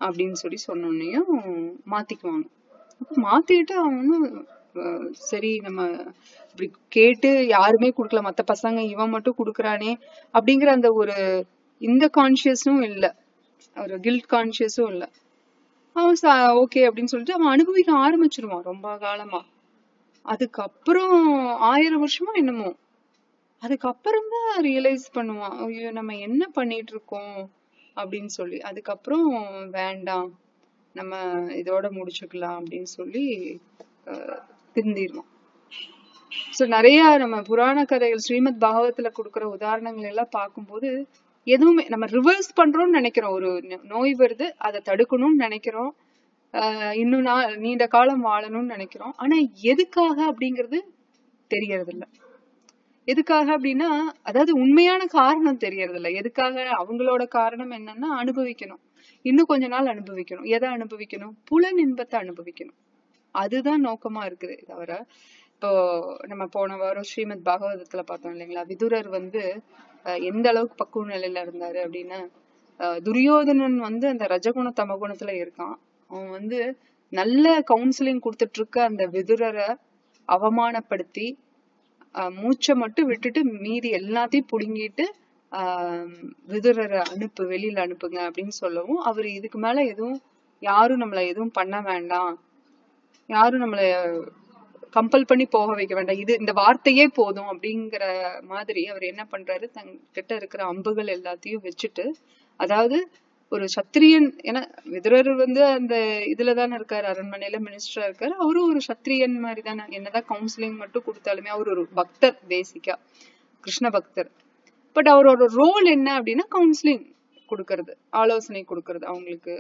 அப்படின்னு சொல்லி சொன்னோன்னையும் மாத்திக்குவாங்க. அப்ப மாத்திட்டு அவனும் சரி நம்ம இப்படி கேட்டு யாருமே குடுக்கல, மத்த பசங்க இவன் மட்டும் குடுக்கறானே அப்படிங்கிற அந்த ஒரு இந்த கான்சியஸும் இல்ல, ஒரு கில்ட் கான்சியஸும் இல்ல. அவன் ஓகே அப்படின்னு சொல்லிட்டு அவன் அனுபவிக்க ஆரம்பிச்சிருவான் ரொம்ப காலமா. அதுக்கப்புறம் 1000 வருஷமா என்னமோ அதுக்கப்புறம் தான் ரியலைஸ் பண்ணுவான், ஐயோ நம்ம என்ன பண்ணிட்டு இருக்கோம் அப்படின்னு சொல்லி. அதுக்கப்புறம் வேண்டாம் நம்ம இதோட முடிச்சுக்கலாம் அப்படின்னு சொல்லி திருந்திடுவான். சோ நிறைய நம்ம புராண கதைகள் ஸ்ரீமத் பாகவத்துல கொடுக்குற உதாரணங்கள் எல்லாம் பார்க்கும்போது எதுவுமே நம்ம ரிவர்ஸ் பண்றோம்னு நினைக்கிறோம். ஒரு நோய் வருது, அதை தடுக்கணும்னு நினைக்கிறோம், இன்னும் நீண்ட காலம் வாழணும்னு நினைக்கிறோம். ஆனா எதுக்காக அப்படிங்கிறது தெரியறது இல்ல. எதுக்காக அப்படின்னா, அதாவது உண்மையான காரணம் தெரியறது இல்ல. எதுக்காக? அவங்களோட காரணம் என்னன்னா அனுபவிக்கணும், இன்னும் கொஞ்ச நாள் அனுபவிக்கணும். எதை அனுபவிக்கணும்? புலன் இன்பத்தை அனுபவிக்கணும். அதுதான் நோக்கமா இருக்குது தவிர, இப்போ நம்ம போன வாரம் ஸ்ரீமத் பாகவதத்துல பார்த்தோம் இல்லைங்களா, விதுரர் எந்த அளவுக்கு பக்குவ நிலையில இருந்தாரு அப்படின்னா, துரியோதனன் அந்த ரஜகுண தமகுணத்துல இருக்கான். அவன் நல்ல கவுன்சிலிங் கொடுத்துட்டு இருக்க அந்த விதுரரை அவமானப்படுத்தி மூச்சை மட்டும் விட்டுட்டு மீதி எல்லாத்தையும் புடுங்கிட்டு விதுரரை வெளியில அனுப்புங்க அப்படின்னு சொல்லவும், அவரு இதுக்கு மேல யாரும் நம்மள எதுவும் பண்ண வேண்டாம், யாரும் நம்மள கம்பல் பண்ணி போக வைக்க வேண்டாம், இந்த வார்த்தையே போதும் அப்படிங்கிற மாதிரி அவர் என்ன பண்றாரு, தங்கிட்ட இருக்கிற அம்புகள் எல்லாத்தையும் வச்சுட்டு, அதாவது ஒரு சத்திரியன், ஏன்னா விதுரர் அந்த இதுலதானே இருக்காரு, அரண்மனையில மினிஸ்டரா இருக்காரு, அவரும் ஒரு சத்திரியன் மாதிரி தானே. என்னதான் கவுன்சிலிங் மட்டும் கொடுத்தாலுமே அவர் ஒரு பக்தர், பேசிக்கா கிருஷ்ண பக்தர். பட் அவரோட ரோல் என்ன அப்படின்னா கவுன்சிலிங் கொடுக்கறது, ஆலோசனை கொடுக்கறது அவங்களுக்கு,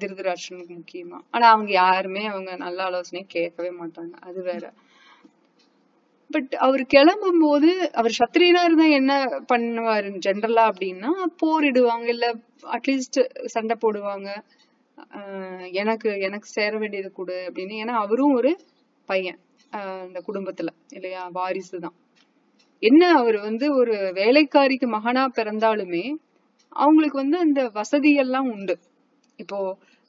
திருதராஷ்டிரனுக்கு முக்கியமா. ஆனா அவங்க யாருமே நல்ல ஆலோசனை கேட்கவே மாட்டாங்க, அது வேற. பட் அவர் கிளம்பும் போது, அவர் சத்திரியனா இருந்தா என்ன பண்ணுவாரு ஜென்ரலா அப்படின்னா, போரிடுவாங்க, இல்ல அட்லீஸ்ட் சண்டை போடுவாங்க, எனக்கு சேர வேண்டியது கொடு அப்படின்னு. ஏன்னா அவரும் ஒரு பையன் அந்த குடும்பத்துல இல்லையா, வாரிசுதான். என்ன அவர் ஒரு வேலைக்காரிக்கு மகனா பிறந்தாலுமே அவங்களுக்கு அந்த வசதி எல்லாம் உண்டு. இப்போ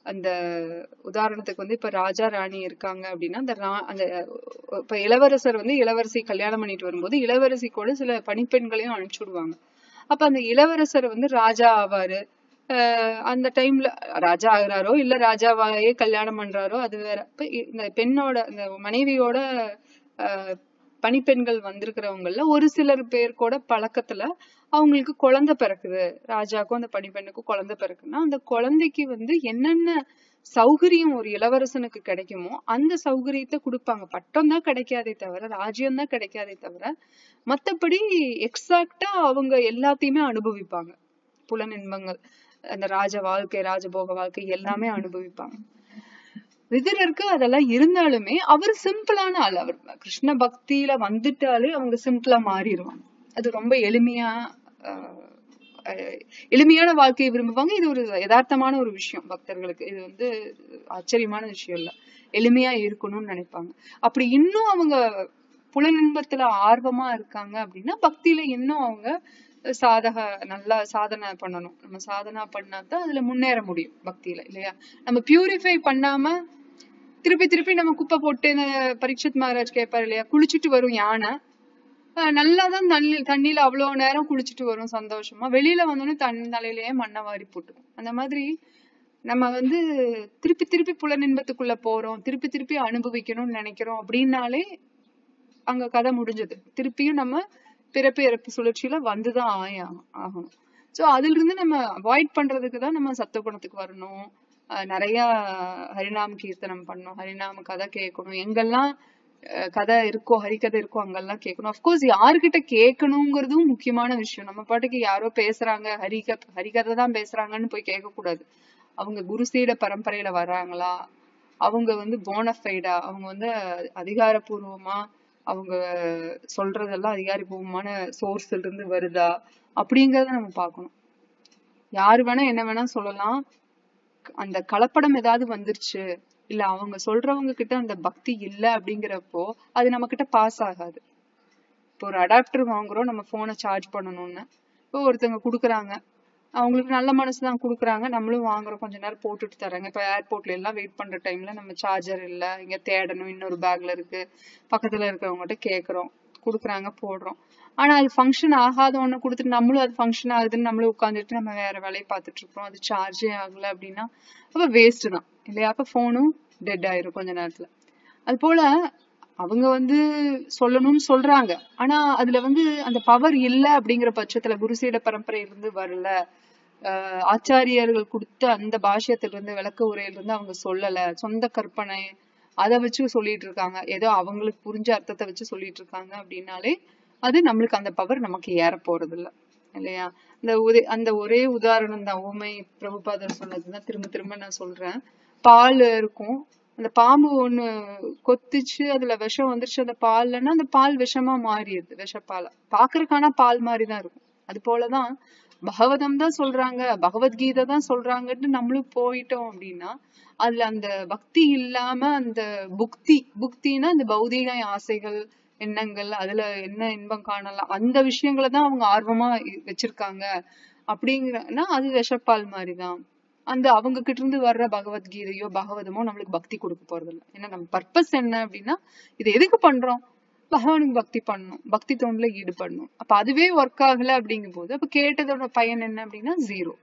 அந்த உதாரணத்துக்கு இப்ப ராஜா ராணி இருக்காங்க அப்படின்னா, அந்த இப்ப இளவரசர் இளவரசி கல்யாணம் பண்ணிட்டு வரும்போது இளவரசி கூட சில பணிப்பெண்களையும் அனுப்பிச்சு விடுவாங்க. அப்ப அந்த இளவரசர் ராஜா ஆவாரு. அந்த டைம்ல ராஜா ஆகுறாரோ இல்ல ராஜாவாயே கல்யாணம் பண்றாரோ அது வேற. இப்ப இந்த பெண்ணோட இந்த மனைவியோட பணிப்பெண்கள் வந்திருக்கிறவங்கல ஒரு சிலர் பேர் கூட பழக்கத்துல அவங்களுக்கு குழந்தை பிறக்குது, ராஜாக்கும் அந்த பணிப்பெண்ணுக்கும் குழந்தை பிறக்குன்னா, அந்த குழந்தைக்கு என்னென்ன சௌகரியம் ஒரு இளவரசனுக்கு கிடைக்குமோ அந்த சௌகரியத்தை கொடுப்பாங்க. பட்டம் தான் கிடைக்காதே தவிர, ராஜ்யம் தான் கிடைக்காதே தவிர, மத்தபடி எக்ஸாக்டா அவங்க எல்லாத்தையுமே அனுபவிப்பாங்க. புலன் இன்பங்கள், அந்த ராஜ வாழ்க்கை, ராஜபோக வாழ்க்கை எல்லாமே அனுபவிப்பாங்க. விதுரருக்கு அதெல்லாம் இருந்தாலுமே அவர் சிம்பிளான ஆள். அவர் கிருஷ்ண பக்தியில வந்துட்டாலே அவங்க சிம்பிளா மாறிடுவாங்க. அது ரொம்ப எளிமையான வாழ்க்கையை விரும்புவாங்க. இது ஒரு யதார்த்தமான ஒரு விஷயம் பக்தர்களுக்கு. இது ஆச்சரியமான விஷயம் இல்ல, எளிமையா இருக்கணும்னு நினைப்பாங்க. அப்படி இன்னும் அவங்க புலனின்பத்துல ஆர்வமா இருக்காங்க அப்படின்னா, பக்தியில இன்னும் அவங்க நல்லா சாதனை பண்ணணும். நம்ம சாதனை பண்ணாதான் அதுல முன்னேற முடியும் பக்தியில, இல்லையா? நம்ம பியூரிஃபை பண்ணாம திருப்பி திருப்பி நம்ம குப்பை போட்டு, பரீட்சித் மகாராஜ் கேட்பாரு இல்லையா, குளிச்சுட்டு வரும் யானை, நல்லாதான் தண்ணியில அவ்வளவு நேரம் குளிச்சுட்டு வரும் சந்தோஷமா, வெளியில வந்தோடனே தலையிலேயே மண்ணை வாரி போட்டுரும். அந்த மாதிரி நம்ம திருப்பி திருப்பி புலனின்பத்துக்குள்ள போறோம், திருப்பி திருப்பி அனுபவிக்கணும்னு நினைக்கிறோம் அப்படின்னாலே அங்க கதை முடிஞ்சது. திருப்பியும் நம்ம பிறப்பு இறப்பு சுழற்சியில வந்துதான் ஆகணும். சோ அதுல இருந்து நம்ம அவாய்ட் பண்றதுக்குதான் நம்ம சத்துவகுணத்துக்கு வரணும். நிறைய ஹரிநாம கீர்த்தனம் பண்ணணும், ஹரிநாம கதை கேட்கணும். எங்கெல்லாம் கதை இருக்கோ, ஹரிக்கதை இருக்கோ அங்கெல்லாம் கேட்கணும். அப்கோர்ஸ் யாருக்கிட்ட கேட்கணுங்கிறதும் முக்கியமான விஷயம். நம்ம பாட்டுக்கு யாரோ பேசுறாங்க, ஹரிகதை தான் பேசுறாங்கன்னு போய் கேட்க கூடாது. அவங்க குருசீட பரம்பரையில வர்றாங்களா, அவங்க போனஃபைடா, அவங்க அதிகாரப்பூர்வமா அவங்க சொல்றதெல்லாம் அதிகாரப்பூர்வமான சோர்ஸ்ல இருந்து வருதா அப்படிங்கறத நம்ம பார்க்கணும். யாரு வேணா என்ன வேணா சொல்லலாம், அந்த கலப்படம் ஏதாவது வந்துருச்சு, இல்ல அவங்க சொல்றவங்க கிட்ட அந்த பக்தி இல்ல அப்படிங்கிறப்போ அது நம்ம கிட்ட பாஸ் ஆகாது. இப்போ ஒரு அடாப்டர் வாங்குறோம், நம்ம போனை சார்ஜ் பண்ணணும்னு, இப்போ ஒருத்தவங்க குடுக்குறாங்க, அவங்களுக்கு நல்ல மனசுதான் குடுக்குறாங்க, நம்மளும் வாங்குறோம், கொஞ்ச நேரம் போட்டுட்டு தராங்க. இப்ப ஏர்போர்ட்ல எல்லாம் வெயிட் பண்ற டைம்ல நம்ம சார்ஜர் இல்ல, இங்க தேடணும், இன்னொரு பேக்ல இருக்கு, பக்கத்துல இருக்கிறவங்ககிட்ட கேக்குறோம், குடுக்குறாங்க, போடுறோம். ஆனா அது ஃபங்க்ஷன் ஆகாத ஒண்ணு கொடுத்துட்டு நம்மளும் அது ஃபங்க்ஷன் ஆகுதுன்னு நம்மளும் உட்காந்துட்டு நம்ம வேற வேலையை பார்த்துட்டு இருக்கோம், அது சார்ஜே ஆகல அப்படின்னா அப்ப வேஸ்ட் தான், இல்லையா? அப்ப போனும் டெட் ஆயிரும் கொஞ்ச நேரத்துல. அது போல அவங்க சொல்லணும்னு சொல்றாங்க, ஆனா அதுல அந்த பவர் இல்ல அப்படிங்கிற பட்சத்துல, குருசீட பரம்பரையிலிருந்து வரல, ஆச்சாரியர்கள் கொடுத்த அந்த பாஷ்யத்துல இருந்து, விளக்க உரையில இருந்து அவங்க சொல்லல, சொந்த கற்பனை அதை வச்சு சொல்லிட்டு இருக்காங்க, ஏதோ அவங்களுக்கு புரிஞ்ச அர்த்தத்தை வச்சு சொல்லிட்டு இருக்காங்க அப்படின்னாலே அது நம்மளுக்கு அந்த பவர் நமக்கு ஏற போறது இல்ல, இல்லையா? அந்த ஒரே உதாரணம் தான், ஊமை பிரபுபாதர் சொன்னதுதான் திரும்ப திரும்ப நான் சொல்றேன். பால் இருக்கும், அந்த பாம்பு ஒண்ணு கொத்துச்சு, அதுல விஷம் வந்துருச்சு அந்த பால்லன்னா அந்த பால் விஷமா மாறிடுது, விஷப்பால பாக்குறதுக்கான பால் மாதிரிதான் இருக்கும். அது போலதான் பகவதம் தான் சொல்றாங்க, பகவத்கீதை தான் சொல்றாங்கன்னு நம்மளும் போயிட்டோம் அப்படின்னா அதுல அந்த பக்தி இல்லாம அந்த புக்தினா அந்த பௌதீக ஆசைகள் எண்ணங்கள், அதுல என்ன இன்பம் காணலாம் அந்த விஷயங்களை தான் அவங்க ஆர்வமா வச்சிருக்காங்க அப்படிங்கிறன்னா அது விஷப்பால் மாதிரிதான். அந்த அவங்க கிட்ட இருந்து வர்ற பகவத்கீதையோ பகவதமோ நம்மளுக்கு பக்தி கொடுக்க போறது இல்லை. ஏன்னா நம்ம பர்பஸ் என்ன அப்படின்னா இது எதுக்கு பண்றோம், பகவானுக்கு பக்தி பண்ணணும், பக்தி தொண்டுல ஈடுபடணும். அப்ப அதுவே ஒர்க் ஆகல அப்படிங்கும் போது அப்ப கேட்டதோட பயன் என்ன அப்படின்னா ஜீரோ.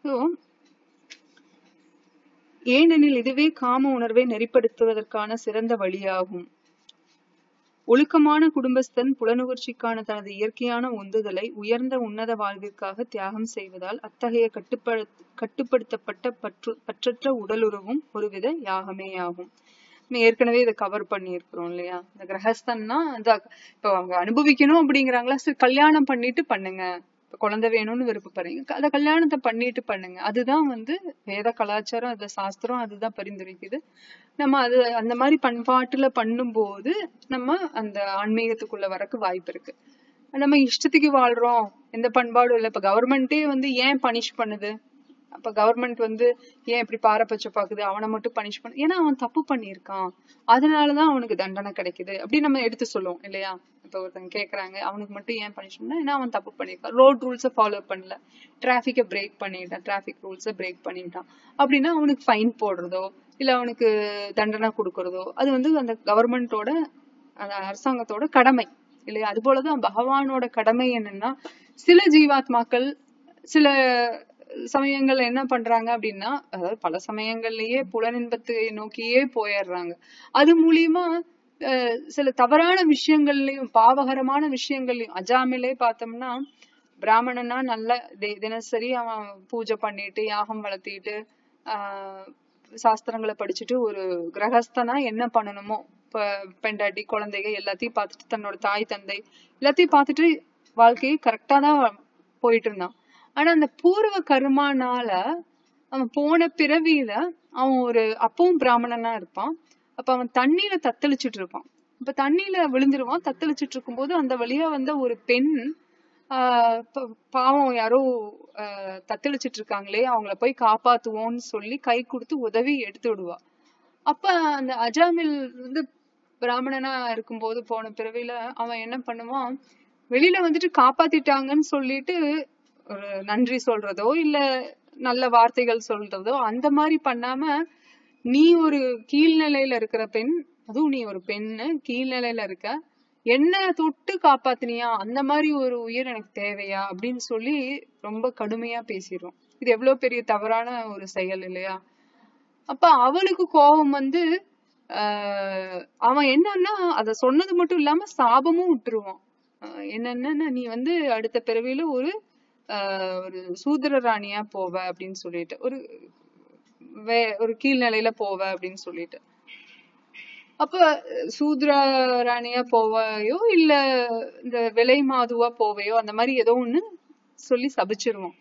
ஸோ ஏனெனில் இதுவே காம உணர்வை நெறிப்படுத்துவதற்கான சிறந்த வழியாகும். ஒழுக்கமான குடும்பஸ்தன் புலனுணர்ச்சிக்கான தனது இயற்கையான உந்துதலை உயர்ந்த உன்னத வாழ்விற்காக தியாகம் செய்வதால் அத்தகைய கட்டுப்படுத்தப்பட்ட பற்றற்ற உடலுறவும் ஒருவித யாகமேயாகும். ஏற்கனவே இதை கவர் பண்ணியிருக்கிறோம் இல்லையா. இந்த கிரகஸ்தன்னா இப்போ அவங்க அனுபவிக்கணும் அப்படிங்கிறாங்களா, சரி கல்யாணம் பண்ணிட்டு பண்ணுங்க, குழந்தை வேணும்னு விருப்பப்படுறீங்க, அத கல்யாணத்தை பண்ணிட்டு பண்ணுங்க. அதுதான் வேத கலாச்சாரம், அது சாஸ்திரம் அதுதான் பரிந்துரைக்குது. நம்ம அது அந்த மாதிரி பண்பாட்டுல பண்ணும்போது நம்ம அந்த ஆன்மீகத்துக்குள்ள வரக்கு வாய்ப்பு இருக்கு. நம்ம இஷ்டத்துக்கு வாழ்றோம், எந்த பண்பாடும் இல்லை. இப்ப கவர்மெண்டே ஏன் பனிஷ் பண்ணுது, அப்ப கவர்மெண்ட் ஏன் இப்படி பாரபட்ச பாக்குது, அவனை மட்டும் பனிஷ் பண்ணு, ஏன்னா அவன் தப்பு பண்ணியிருக்கான் அதனாலதான் அவனுக்கு தண்டனை கிடைக்குது அப்படி நம்ம எடுத்து சொல்லுவோம் இல்லையா. இப்ப ஒருத்தங்க கேக்குறாங்க அவனுக்கு மட்டும் ஏன் பனிஷ் பண்ணா, ஏன்னா அவன் தப்பு பண்ணிருக்கான், ரோட் ரூல்ஸ ஃபாலோ பண்ணல, டிராபிக்கை பிரேக் பண்ணிட்டான், டிராபிக் ரூல்ஸ பிரேக் பண்ணிட்டான் அப்படின்னா அவனுக்கு ஃபைன் போடுறதோ இல்ல அவனுக்கு தண்டனை கொடுக்கறதோ அது அந்த கவர்மெண்டோட அந்த அரசாங்கத்தோட கடமை இல்லையா. அது போலதான் பகவானோட கடமை என்னன்னா, சில ஜீவாத்மாக்கள் சில சமயங்கள்ல என்ன பண்றாங்க அப்படின்னா, அதாவது பல சமயங்கள்லயே புலனின்பத்தை நோக்கியே போயிடுறாங்க. அது மூலியமா சில தவறான விஷயங்கள்லயும் பாவகரமான விஷயங்கள்லயும் அஜாமிலே பார்த்தோம்னா பிராமணனா நல்ல தினசரி அவன் பூஜை பண்ணிட்டு யாகம் வளர்த்திட்டு சாஸ்திரங்களை படிச்சுட்டு ஒரு கிரகஸ்தனா என்ன பண்ணணுமோ பெண்டாட்டி குழந்தைங்க எல்லாத்தையும் பார்த்துட்டு தன்னோட தாய் தந்தை எல்லாத்தையும் பார்த்துட்டு வாழ்க்கையை கரெக்டா தான் போயிட்டு இருந்தான். ஆனா அந்த பூர்வ கர்மானால அவன் போன பிறவியில அவன் அப்பவும் பிராமணனா இருப்பான். அப்ப அவன் தண்ணியில தத்தளிச்சுட்டு இருப்பான். இப்ப தண்ணியில விழுந்துருவான். தத்தளிச்சுட்டு இருக்கும் போது அந்த வழியா ஒரு பெண் பாவம் யாரோ தத்தளிச்சுட்டு இருக்காங்களே அவங்கள போய் காப்பாத்துவோம்னு சொல்லி கை கொடுத்து உதவி எடுத்து விடுவா. அப்ப அந்த அஜாமில் பிராமணனா இருக்கும்போது போன பிறவில அவன் என்ன பண்ணுவான், வெளியில காப்பாத்திட்டாங்கன்னு சொல்லிட்டு ஒரு நன்றி சொல்றதோ இல்ல நல்ல வார்த்தைகள் சொல்றதோ அந்த மாதிரி பண்ணாம, நீ ஒரு கீழ்நிலையில இருக்கிற பெண், அதுவும் நீ ஒரு பெண்ணு கீழ்நிலையில இருக்க, என்ன தொட்டு காப்பாத்தினியா, அந்த மாதிரி ஒரு உயிர் எனக்கு தேவையா அப்படின்னு சொல்லி ரொம்ப கடுமையா பேசிடுவோம். இது எவ்வளவு பெரிய தவறான ஒரு செயல் இல்லையா. அப்ப அவளுக்கு கோபம் அவன் என்னன்னா அத சொன்னது மட்டும் இல்லாம சாபமும் விட்டுருவான். என்னன்னா நீ அடுத்த பிறவியில ஒரு சூத்திர ராணியா போவ அப்படின்னு சொல்லிட்டு ஒரு கீழ்நிலையில போவ அப்படின்னு சொல்லிட்டு. அப்ப சூத்ர ராணியா போவையோ இல்ல இந்த விலை மாதுவா போவையோ அந்த மாதிரி ஏதோ ஒண்ணு சொல்லி சபிச்சிருவான்.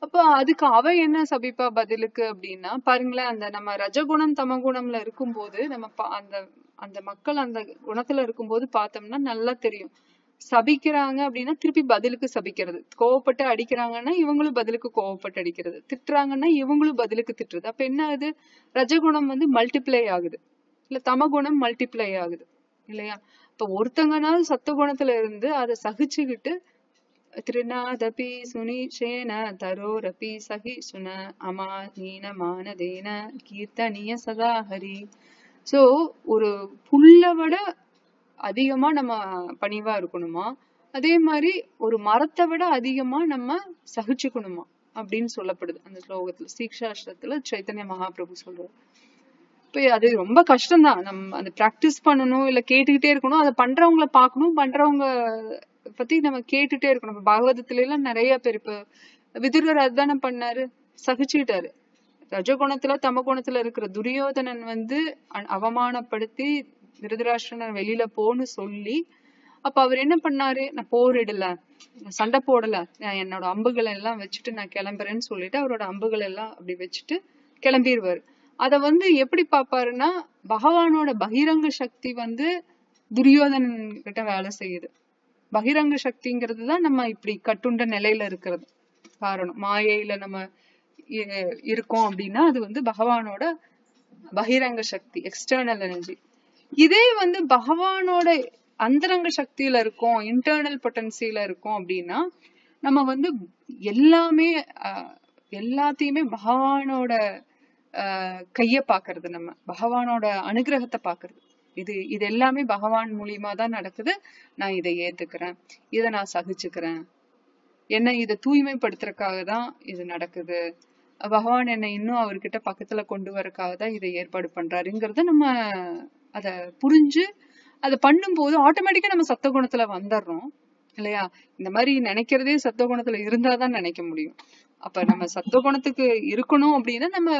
அப்ப அதுக்கு அவ என்ன சபிப்பா பதிலுக்கு அப்படின்னா, பாருங்களேன், அந்த நம்ம ரஜகுணம் தமகுணம்ல இருக்கும்போது நம்ம அந்த மக்கள் அந்த குணத்துல இருக்கும்போது பார்த்தோம்னா நல்லா தெரியும். சபிக்கிறாங்க அப்படின்னா திருப்பி பதிலுக்கு சபிக்கிறது, கோவப்பட்டு அடிக்கிறாங்கன்னா இவங்களும் பதிலுக்கு கோவப்பட்டு அடிக்கிறது, திட்டுறாங்கன்னா இவங்களும் பதிலுக்கு திட்டுறது. அப்ப என்ன ஆகுது, ரஜகுணம் மல்டிப்ளை ஆகுது, இல்ல தமகுணம் மல்டிப்ளை ஆகுது இல்லையா. இப்ப ஒருத்தங்கனாலும் சத்த குணத்துல இருந்து அதை சகிச்சுக்கிட்டு திருநாதபி சுனிஷேன தரோரபி சகி சுன அமானீன மானதேன கீர்த்தனிய சதாஹரி. சோ ஒரு புல்ல விட அதிகமா நம்ம பணிவா இருக்கணுமா, அதே மாதிரி ஒரு மரத்தை விட அதிகமா நம்ம சகிச்சுக்கணுமா அப்படின்னு சொல்லப்படுது அந்த ஸ்லோகத்துல. சீக்ஷாஸ்திரத்துல சைத்தன்ய மகாபிரபு சொல்றாரு. இப்ப அது ரொம்ப கஷ்டம்தான், நம்ம அந்த பிராக்டிஸ் பண்ணணும், இல்ல கேட்டுக்கிட்டே இருக்கணும், அதை பண்றவங்கள பாக்கணும், பண்றவங்க பத்தி நம்ம கேட்டுட்டே இருக்கணும். இப்ப பாகவதத்துல எல்லாம் நிறைய பேர், இப்ப விதுரர் அதுதானே பண்ணாரு, சகிச்சுக்கிட்டாரு. ரஜகுணத்துல தமகுணத்துல இருக்கிற துரியோதனன் அவமானப்படுத்தி திருதராஷ்டிரன் வெளியில போன்னு சொல்லி, அப்ப அவர் என்ன பண்ணாரு, நான் போரிடல, சண்டை போடல, நான் என்னோட அம்புகளை எல்லாம் வச்சுட்டு நான் கிளம்புறேன்னு சொல்லிட்டு அவரோட அம்புகளை எல்லாம் அப்படி வச்சுட்டு கிளம்பிடுவாரு. அத வந்து எப்படி பாப்பாருன்னா, பகவானோட பகிரங்க சக்தி வந்து துரியோதனன் கிட்ட வேலை செய்யுது. பகிரங்க சக்திங்கிறதுதான் நம்ம இப்படி கட்டுண்ட நிலையில இருக்கிறது காரணம். மாயையில நம்ம இருக்கோம் அப்படின்னா அது வந்து பகவானோட பகிரங்க சக்தி, எக்ஸ்டர்னல் எனர்ஜி. இதே வந்து பகவானோட அந்தரங்க சக்தியில இருக்கோம், இன்டர்னல் பொட்டன்சியில இருக்கோம் அப்படின்னா நம்ம வந்து எல்லாமே எல்லாத்தையுமே பகவானோட கைய பாக்குறது, நம்ம பகவானோட அனுகிரகத்தை பாக்குறது. இது எல்லாமே பகவான் மூலியமா தான் நடக்குது, நான் இதை ஏத்துக்கிறேன், இதை நான் சகிச்சுக்கிறேன், என்ன இதை தூய்மைப்படுத்துறதுக்காக தான் இது நடக்குது, பகவான் என்னை இன்னும் அவர்கிட்ட பக்கத்துல கொண்டு வரக்காக தான் இதை ஏற்பாடு பண்றாருங்கிறத நம்ம அத புரிஞ்சு அதை பண்ணும்போது ஆட்டோமேட்டிக்கா நம்ம சத்த குணத்துல வந்துடுறோம் இல்லையா. இந்த மாதிரி நினைக்கிறதே சத்த குணத்துல இருந்தாதான் நினைக்க முடியும். அப்ப நம்ம சத்த குணத்துக்கு இருக்கணும் அப்படின்னா நம்ம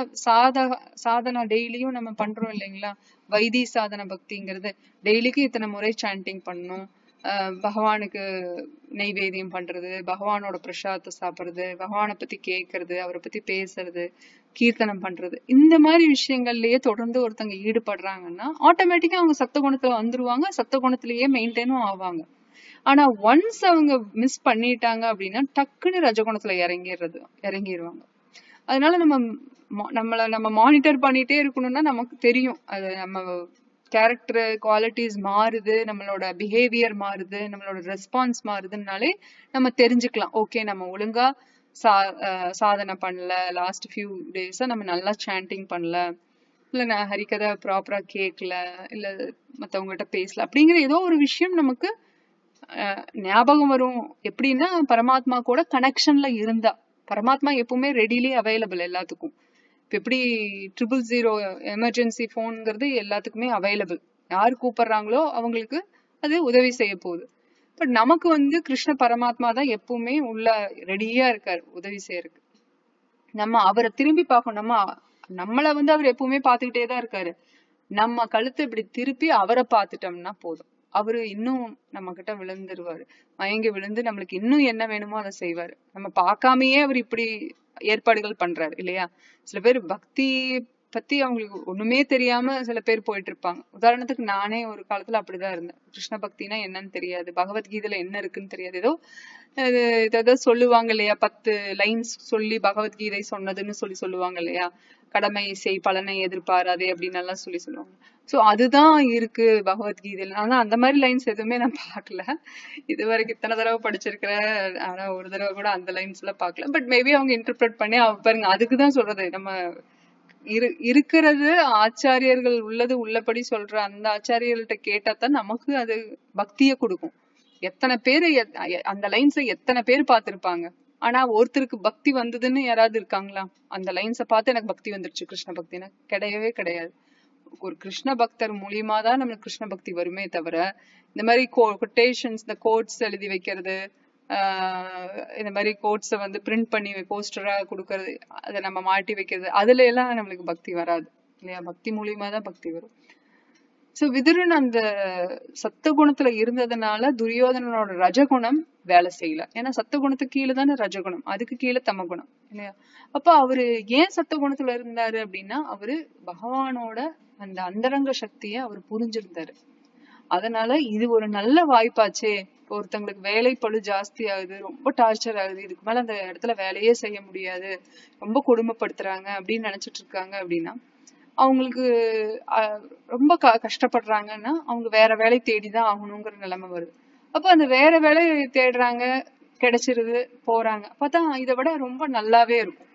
சாதனா டெய்லியும் நம்ம பண்றோம் இல்லைங்களா. வைதி சாதன பக்திங்கிறது டெய்லிக்கு இத்தனை முறை சாண்டிங் பண்ணணும், பகவானுக்கு நெய்வேத்தியம் பண்றது, பகவானோட பிரசாதத்தை சாப்பிடுறது, பகவானை பத்தி கேட்கறது, அவரை பத்தி பேசுறது, கீர்த்தனம் பண்றது, இந்த மாதிரி விஷயங்கள்லயே தொடர்ந்து ஒருத்தங்க ஈடுபடுறாங்கன்னா ஆட்டோமேட்டிக்கா அவங்க சத்த குணத்துல வந்துருவாங்க, சத்த குணத்திலேயே மெயின்டைனும் ஆவாங்க. ஆனா ஒன்ஸ் அவங்க மிஸ் பண்ணிட்டாங்க அப்படின்னா டக்குன்னு ரஜகுணத்துல இறங்கிடுவாங்க. அதனால நம்ம மானிட்டர் பண்ணிட்டே இருக்கணும்னா நமக்கு தெரியும், அது நம்ம கேரக்டர் குவாலிட்டிஸ் மாறுது, நம்மளோட பிஹேவியர் மாறுது, நம்மளோட ரெஸ்பான்ஸ் மாறுதுன்னாலே நம்ம தெரிஞ்சுக்கலாம். ஓகே, நம்ம ஒழுங்கா சாதனை பண்ணல, லாஸ்ட் ஃபியூ டேஸா நம்ம நல்லா சாண்டிங் பண்ணல, இல்ல நான் ஹரிகதை ப்ராப்பரா கேட்கல, இல்ல மத்தவங்ககிட்ட பேசல, அப்படிங்கிற ஏதோ ஒரு விஷயம் நமக்கு ஞாபகம் வரும். எப்படின்னா பரமாத்மா கூட கனெக்ஷன்ல இருந்தா, பரமாத்மா எப்பவுமே ரெடிலி அவைலபிள் எல்லாத்துக்கும். இப்ப எப்படி 000 எமர்ஜென்சி போன்ங்கிறது எல்லாத்துக்குமே அவைலபிள், யாரு கூப்பிடுறாங்களோ அவங்களுக்கு அது உதவி செய்ய போகுது. பட் நமக்கு வந்து கிருஷ்ண பரமாத்மா தான் எப்பவுமே உள்ள ரெடியா இருக்காரு உதவி செய்யறதுக்கு. நம்ம அவரை திரும்பி பார்க்கணும், நம்மள வந்து அவர் எப்பவுமே பார்த்துக்கிட்டே தான் இருக்காரு. நம்ம கழுத்தை இப்படி திருப்பி அவரை பார்த்துட்டோம்னா போதும், அவரு இன்னும் நம்ம கிட்ட விழுந்துருவாரு, மயங்கி விழுந்து நம்மளுக்கு இன்னும் என்ன வேணுமோ அதை செய்வாரு. நம்ம பார்க்காமயே அவர் இப்படி ஏற்பாடுகள் பண்றாரு இல்லையா. சில பேர் பக்தி பத்தி அவங்களுக்கு ஒண்ணுமே தெரியாம சில பேர் போயிட்டு இருப்பாங்க. உதாரணத்துக்கு நானே ஒரு காலத்துல அப்படிதான் இருந்தேன். கிருஷ்ண பக்தினா என்னன்னு தெரியாது, பகவத்கீதையில என்ன இருக்குன்னு தெரியாது. ஏதோ சொல்லுவாங்க இல்லையா, 10 லைன்ஸ் சொல்லி பகவத்கீதை சொன்னதுன்னு சொல்லுவாங்க இல்லையா, கடமை செய் பலனை எதிர்பாராதே அப்படின்னு எல்லாம் சொல்லுவாங்க. சோ அதுதான் இருக்கு பகவத்கீதையில. ஆனா அந்த மாதிரி லைன்ஸ் எதுவுமே நான் பார்க்கல இது வரைக்கும். இத்தனை தடவை படிச்சிருக்கிறேன், ஆனா ஒரு தடவை கூட அந்த லைன்ஸ் எல்லாம் பார்க்கல. பட் மேபி அவங்க இன்டர்பிரட் பண்ணி பாருங்க, அதுக்குதான் சொல்றது, நம்ம இருக்கிறது ஆச்சாரியர்கள் உள்ளது உள்ளபடி சொல்ற அந்த ஆச்சாரியர்கள்ட்ட கேட்டாதான் நமக்கு அது பக்தியை கொடுக்கும். எத்தனை பேரு அந்த லைன்ஸை எத்தனை பேர் பார்த்திருப்பாங்க, ஆனா ஒருத்தருக்கு பக்தி வந்ததுன்னு யாராவது இருக்காங்களா? அந்த லைன்ஸை பார்த்து எனக்கு பக்தி வந்துருச்சு கிருஷ்ண பக்தினா கிடையவே கிடையாது. ஒரு கிருஷ்ண பக்தர் மூலியமா தான் நம்மளுக்கு கிருஷ்ண பக்தி வருமே தவிர, இந்த மாதிரி கொட்டேஷன்ஸ், இந்த கோட்ஸ் எழுதி வைக்கிறது, இந்த மாதிரி கோட்ஸை வந்து பிரிண்ட் பண்ணி போஸ்டரா கொடுக்கறது, அதை நம்ம மாட்டி வைக்கிறது, அதுல எல்லாம் நம்மளுக்கு பக்தி வராது இல்லையா. பக்தி மூலியமா தான் பக்தி வரும். சோ விதுரன் அந்த சத்த குணத்துல இருந்ததுனால துரியோதனனோட ரஜகுணம் வேலை செய்யல. ஏன்னா சத்த குணத்துக்கு கீழே தானே ரஜகுணம், அதுக்கு கீழே தம குணம் இல்லையா. அப்ப அவரு ஏன் சத்த குணத்துல இருந்தாரு அப்படின்னா, அவரு பகவானோட அந்த அந்தரங்க சக்திய அவர் புரிஞ்சிருந்தாரு. அதனால இது ஒரு நல்ல வாய்ப்பாச்சே, ஒருத்தங்களுக்கு வேலை பளு ஜாஸ்தி ஆகுது, ரொம்ப டார்ச்சர் ஆகுது, இதுக்கு மேல அந்த இடத்துல வேலையே செய்ய முடியாது, ரொம்ப கொடுமைப்படுத்துறாங்க அப்படின்னு நினைச்சிட்டு இருக்காங்க அப்படின்னா, அவங்களுக்கு ரொம்ப கஷ்டப்படுறாங்கன்னா அவங்க வேற வேலை தேடிதான் ஆகணுங்கிற நிலைமை வருது. அப்ப அந்த வேற வேலை தேடுறாங்க, கிடைச்சிருது, போறாங்க, பார்த்தா இதை விட ரொம்ப நல்லாவே இருக்கும்.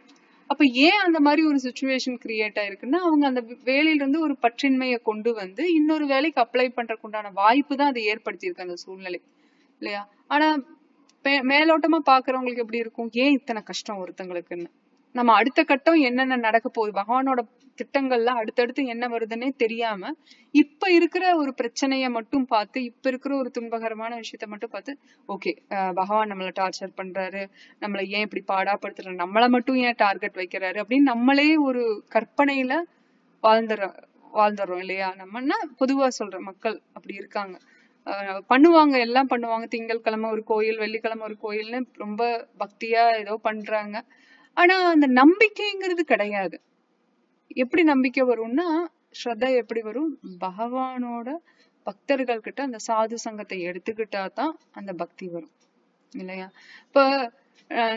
அப்ப ஏன் அந்த மாதிரி ஒரு சுச்சுவேஷன் கிரியேட் ஆயிருக்குன்னா, அவங்க அந்த வேலையில இருந்து ஒரு பற்றின்மையை கொண்டு வந்து இன்னொரு வேலைக்கு அப்ளை பண்றதுக்கு உண்டான வாய்ப்பு தான் அதை ஏற்படுத்தியிருக்கு அந்த சூழ்நிலை இல்லையா. ஆனா மேலோட்டமா பாக்குறவங்களுக்கு எப்படி இருக்கும், ஏன் இத்தனை கஷ்டம் ஒருத்தங்களுக்குன்னு. நம்ம அடுத்த கட்டம் என்னென்ன நடக்க போகுது, பகவானோட திட்டங்கள்ல அடுத்தடுத்து என்ன வருதுன்னே தெரியாம இப்ப இருக்கிற ஒரு பிரச்சனைய மட்டும் பார்த்து, இப்ப இருக்கிற ஒரு துன்பகரமான விஷயத்த மட்டும் பார்த்து, ஓகே பகவான் நம்மள டார்ச்சர் பண்றாரு, நம்மள ஏன் இப்படி பாடாப்படுத்துறாரு, நம்மள மட்டும் ஏன் டார்கெட் வைக்கிறாரு அப்படின்னு நம்மளே ஒரு கற்பனையில வாழ்ந்துடுறோம் இல்லையா. நம்மன்னா பொதுவா சொல்ற மக்கள் அப்படி இருக்காங்க, பண்ணுவாங்க, எல்லாம் பண்ணுவாங்க. திங்கட்கிழமை ஒரு கோயில், வெள்ளிக்கிழமை ஒரு கோயில்னு ரொம்ப பக்தியா ஏதோ பண்றாங்க. ஆனா அந்த நம்பிக்கைங்கிறது கிடையாது. எப்படி நம்பிக்கை வரும்னா, ஸ்ரத்தை எப்படி வரும்? பகவானோட பக்தர்கள் கிட்ட அந்த சாது சங்கத்தை எடுத்துக்கிட்டா தான் அந்த பக்தி வரும் இல்லையா? இப்ப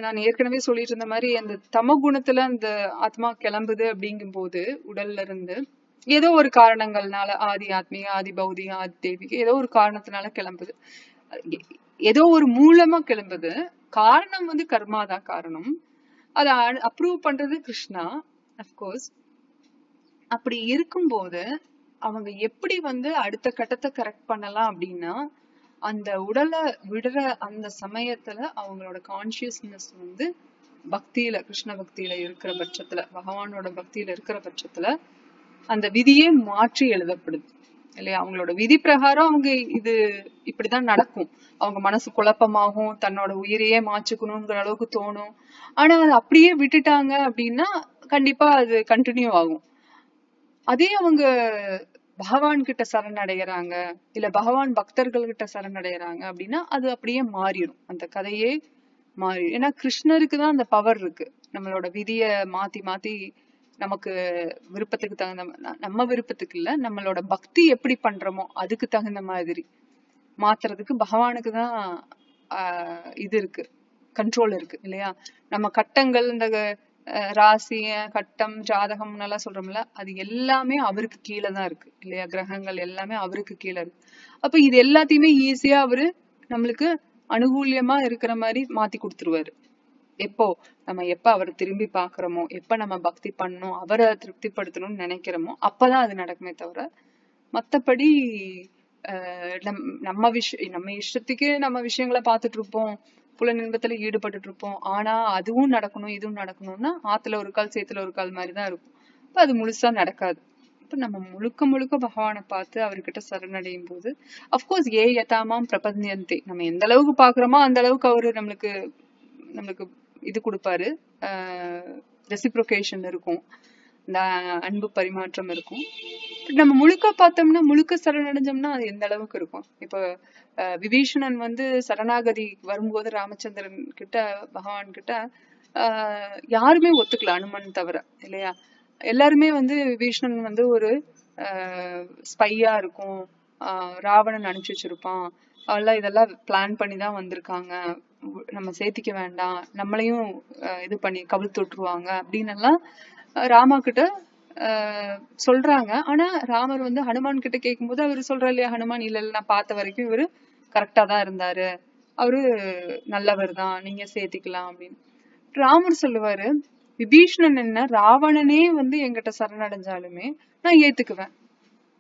நான் ஏற்கனவே சொல்லிட்டு இருந்த மாதிரி அந்த தம குணத்துல அந்த ஆத்மா கிளம்புது அப்படிங்கும் போது உடல்ல இருந்து ஏதோ ஒரு காரணங்கள்னால, ஆதி ஆத்மீக, ஆதி பௌதிக, ஆதி தெய்வீக, ஏதோ ஒரு காரணத்தினால கிளம்புது. ஏதோ ஒரு மூலமா கிளம்புது. காரணம் வந்து கர்மா தான் காரணம். அதை அப்ரூவ் பண்றது கிருஷ்ணா அப்கோர்ஸ். அப்படி இருக்கும்போது அவங்க எப்படி வந்து அடுத்த கட்டத்தை கரெக்ட் பண்ணலாம் அப்படின்னா, அந்த உடலை விடுற அந்த சமயத்துல அவங்களோட கான்சியஸ்னஸ் வந்து பக்தியில, கிருஷ்ண பக்தியில இருக்கிற பட்சத்துல, பகவானோட பக்தியில இருக்கிற பட்சத்துல அந்த விதியே மாற்றி எழுதப்படுது இல்லையா? அவங்களோட விதி பிரகாரம் அவங்க இது இப்படிதான் நடக்கும். அவங்க மனசு குழப்பமாகும், தன்னோட உயிரையே மாச்சுக்கணுங்கிற அளவுக்கு தோணும். ஆனா அது அப்படியே விட்டுட்டாங்க அப்படின்னா கண்டிப்பா அது கண்டினியூ ஆகும். அதே அவங்க பகவான் கிட்ட சரணடைகிறாங்க, இல்ல பகவான் பக்தர்கள் கிட்ட சரணடைகிறாங்க அப்படின்னா அது அப்படியே மாறிடும். அந்த கதையே மாறிடும். ஏன்னா கிருஷ்ணருக்கு தான் அந்த பவர் இருக்கு. நம்மளோட விதிய மாத்தி மாத்தி நமக்கு விருப்பத்துக்கு தகுந்த, நம்ம விருப்பத்துக்கு இல்ல, நம்மளோட பக்தி எப்படி பண்றோமோ அதுக்கு தகுந்த மாதிரி மாத்துறதுக்கு பகவானுக்கு தான் இது இருக்கு, கண்ட்ரோல் இருக்கு இல்லையா? நம்ம கட்டங்கள், இந்த ராசிய கட்டம் ஜாதகம் எல்லாம் சொல்றோம்ல, அது எல்லாமே அவருக்கு கீழே தான் இருக்கு இல்லையா? கிரகங்கள் எல்லாமே அவருக்கு கீழே இருக்கு. அப்ப இது எல்லாத்தையுமே ஈஸியா அவரு நம்மளுக்கு அனுகூலியமா இருக்கிற மாதிரி மாத்தி கொடுத்துருவாரு. எப்போ நம்ம அவரை திரும்பி பாக்குறோமோ, எப்ப நம்ம பக்தி பண்ணணும், அவரை திருப்திப்படுத்தணும்னு நினைக்கிறோமோ அப்பதான் அது நடக்குமே தவிர, மத்தபடி நம்ம இஷ்டத்துக்கு நம்ம விஷயங்களை பார்த்துட்டு இருப்போம், புலனின்பத்துல ஈடுபட்டு இருப்போம். ஆனா அதுவும் நடக்கணும் இதுவும் நடக்கணும்னா ஆத்துல ஒரு கால் சேத்துல ஒரு கால் மாதிரிதான் இருக்கும். இப்ப அது முழுசா நடக்காது. இப்ப நம்ம முழுக்க முழுக்க பகவானை பார்த்து அவர்கிட்ட சரணடையும் போது, அப்கோர்ஸ் ஏ யதாமாம் பிரபத்யந்தே, நம்ம எந்த அளவுக்கு பாக்குறோமோ அந்த அளவுக்கு அவரு நம்மளுக்கு இது கொடுப்பாரு, ரெசிப்ரோகேஷன் இருக்கும், இந்த அன்பு பரிமாற்றம் இருக்கும். நம்ம முழுக்க பார்த்தோம்னா, முழுக்க சரணடைஞ்சோம்னா அது எந்த அளவுக்கு இருக்கும்? இப்ப விபீஷணன் வந்து சரணாகதி வரும்போது ராமச்சந்திரன் கிட்ட, பகவான் கிட்ட யாருமே ஒத்துக்கல, அனுமன் தவிர இல்லையா? எல்லாருமே வந்து விபீஷணன் வந்து ஒரு ஸ்பையா இருக்கும், ராவணன் அனுப்பிச்சு வச்சிருப்பான், அவெல்லாம் இதெல்லாம் பிளான் பண்ணிதான் வந்திருக்காங்க, நம்ம சேர்த்திக்க வேண்டாம், நம்மளையும் இது பண்ணி கவிழ்த்து விட்டுருவாங்க அப்படின்னு எல்லாம் ராமா கிட்ட சொல்றாங்க. ஆனா ராமர் வந்து ஹனுமான் கிட்ட கேட்கும்போது அவரு சொல்றாரு இல்லையா, ஹனுமான் இல்ல நான் பார்த்த வரைக்கும் இவரு கரெக்டா தான் இருந்தாரு, அவரு நல்லவர் தான், நீங்க சேர்த்திக்கலாம் அப்படின்னு. ராமர் சொல்லுவாரு, விபீஷணன் என்ன, ராவணனே வந்து என்கிட்ட சரணடைஞ்சாலுமே நான் ஏத்துக்குவேன்,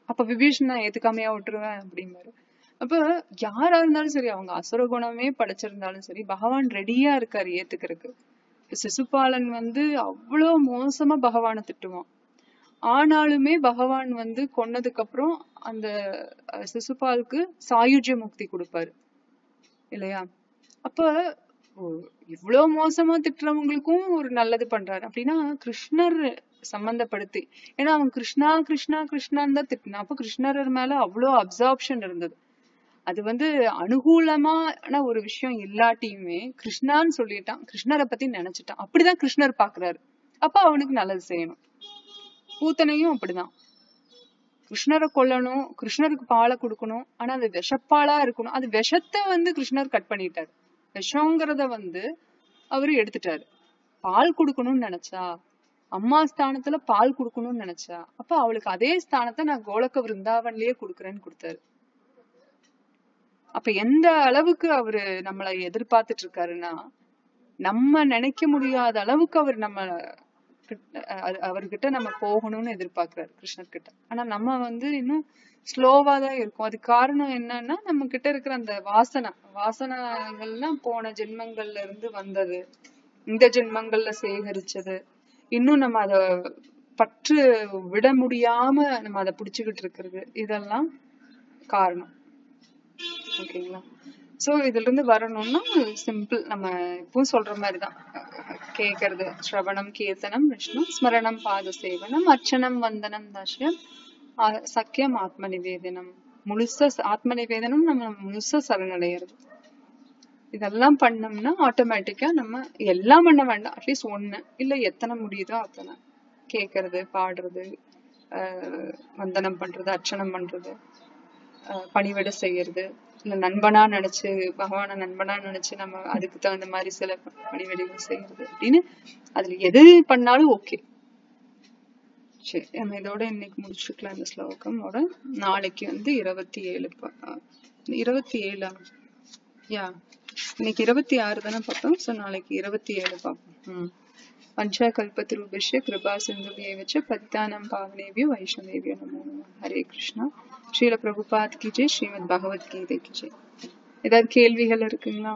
அப்ப விபீஷணன் ஏத்துக்காமையா விட்டுருவேன் அப்படின்னாரு. அப்ப யாரா இருந்தாலும் சரி, அவங்க அசுர குணமே படைச்சிருந்தாலும் சரி, பகவான் ரெடியா இருக்காரு ஏத்துக்கிறதுக்கு. சிசுபாலன் வந்து அவ்வளவு மோசமா பகவானை திட்டுவான். ஆனாலுமே பகவான் வந்து கொன்னதுக்கு அப்புறம் அந்த சிசுபாலுக்கு சாயுஜ்ய முக்தி கொடுப்பாரு இல்லையா? அப்ப இவ்வளவு மோசமா திட்டுறவங்களுக்கும் ஒரு நல்லது பண்றாரு அப்படின்னா கிருஷ்ணர் சம்பந்தப்படுத்தி. ஏன்னா அவன் கிருஷ்ணா கிருஷ்ணா கிருஷ்ணான்னு தான் திட்டினான். அப்ப கிருஷ்ணர் மேல அவ்வளவு அப்சார்ப்ஷன் இருந்தது. அது வந்து அனுகூலமான ஒரு விஷயம் இல்லாட்டியுமே கிருஷ்ணான்னு சொல்லிட்டான், கிருஷ்ணரை பத்தி நினைச்சிட்டான், அப்படிதான் கிருஷ்ணர் பாக்குறாரு. அப்ப அவனுக்கு நல்லது செய்யணும். பூத்தனையும் அப்படிதான், கிருஷ்ணரை கொல்லணும், கிருஷ்ணருக்கு பாலை கொடுக்கணும், ஆனா அது விஷப்பாலா இருக்கணும். அது விஷத்தை வந்து கிருஷ்ணர் கட் பண்ணிட்டாரு, விஷங்கிறத வந்து அவரு எடுத்துட்டாரு. பால் கொடுக்கணும்னு நினைச்சா, அம்மா ஸ்தானத்துல பால் கொடுக்கணும்னு நினைச்சா, அப்ப அவளுக்கு அதே ஸ்தானத்தை நான் கோலக்க விருந்தாவன்லயே கொடுக்குறேன்னு கொடுத்தாரு. அப்ப எந்த அளவுக்கு அவரு நம்மளை எதிர்பார்த்துட்டு இருக்காருன்னா, நம்ம நினைக்க முடியாத அளவுக்கு அவர் அவர்கிட்ட நம்ம போகணும்னு எதிர்பார்க்கிறாரு கிருஷ்ணர் கிட்ட. ஆனா நம்ம வந்து இன்னும் ஸ்லோவா தான் இருக்கும். அது காரணம் என்னன்னா, நம்ம கிட்ட இருக்கிற அந்த வாசனைகள்லாம் போன ஜென்மங்கள்ல இருந்து வந்தது, இந்த ஜென்மங்கள்ல சேகரிச்சது, இன்னும் நம்ம அத பற்று விட முடியாம நம்ம அதை புடிச்சுக்கிட்டு இருக்கிறது, இதெல்லாம் காரணம். ஓகேங்களா? சோ இதுல இருந்து வரணும்னா சிம்பிள், நம்ம எப்பவும் சொல்ற மாதிரிதான் கேக்குறது, ஸ்ரவணம் கீர்த்தனம் விஷ்ணு ஸ்மரணம் பாத சேவனம் அர்ச்சனம் வந்தனம் தாஷ்யம் சக்கியம் ஆத்ம நிவேதனம். முழுசா ஆத்ம நிவேதனம், நம்ம முழுசா சரணடைகிறது. இதெல்லாம் பண்ணோம்னா ஆட்டோமேட்டிக்கா நம்ம எல்லாம் பண்ண வேண்டாம், அட்லீஸ்ட் ஒண்ணு இல்ல எத்தனை முடியுதோ அத்தனை கேட்கறது, பாடுறது, வந்தனம் பண்றது, அர்ச்சனம் பண்றது, பணிவிடை செய்யறது, இல்ல நண்பனா நினைச்சு பகவான நண்பனா நினைச்சு நம்ம அதுக்கு தகுந்த மாதிரி சில பணிவிடைகள் செய்யறது அப்படின்னு அதுல எது பண்ணாலும் ஓகே. சரி, நம்ம இதோட இன்னைக்கு முடிச்சுக்கலாம் இந்த ஸ்லோகமோட. நாளைக்கு 27 27 யா இன்னைக்கு 26 தானே பார்ப்போம். ஸோ நாளைக்கு 27 பார்ப்போம். பஞ்சகல்பத்ருபிஷ்ய கிருபா சிந்துவ்யேவச்ச பத்திதானம் பாவனேவ்யோ வைஷ்ணவேவ்யோ நமோ நமः. ஹரே கிருஷ்ணா. ஸ்ரீல பிரபுபாத் கி ஜெய். ஸ்ரீமத் பகவத் கீதை கி ஜெய். ஏதாவது கேள்விகள் இருக்குங்களா?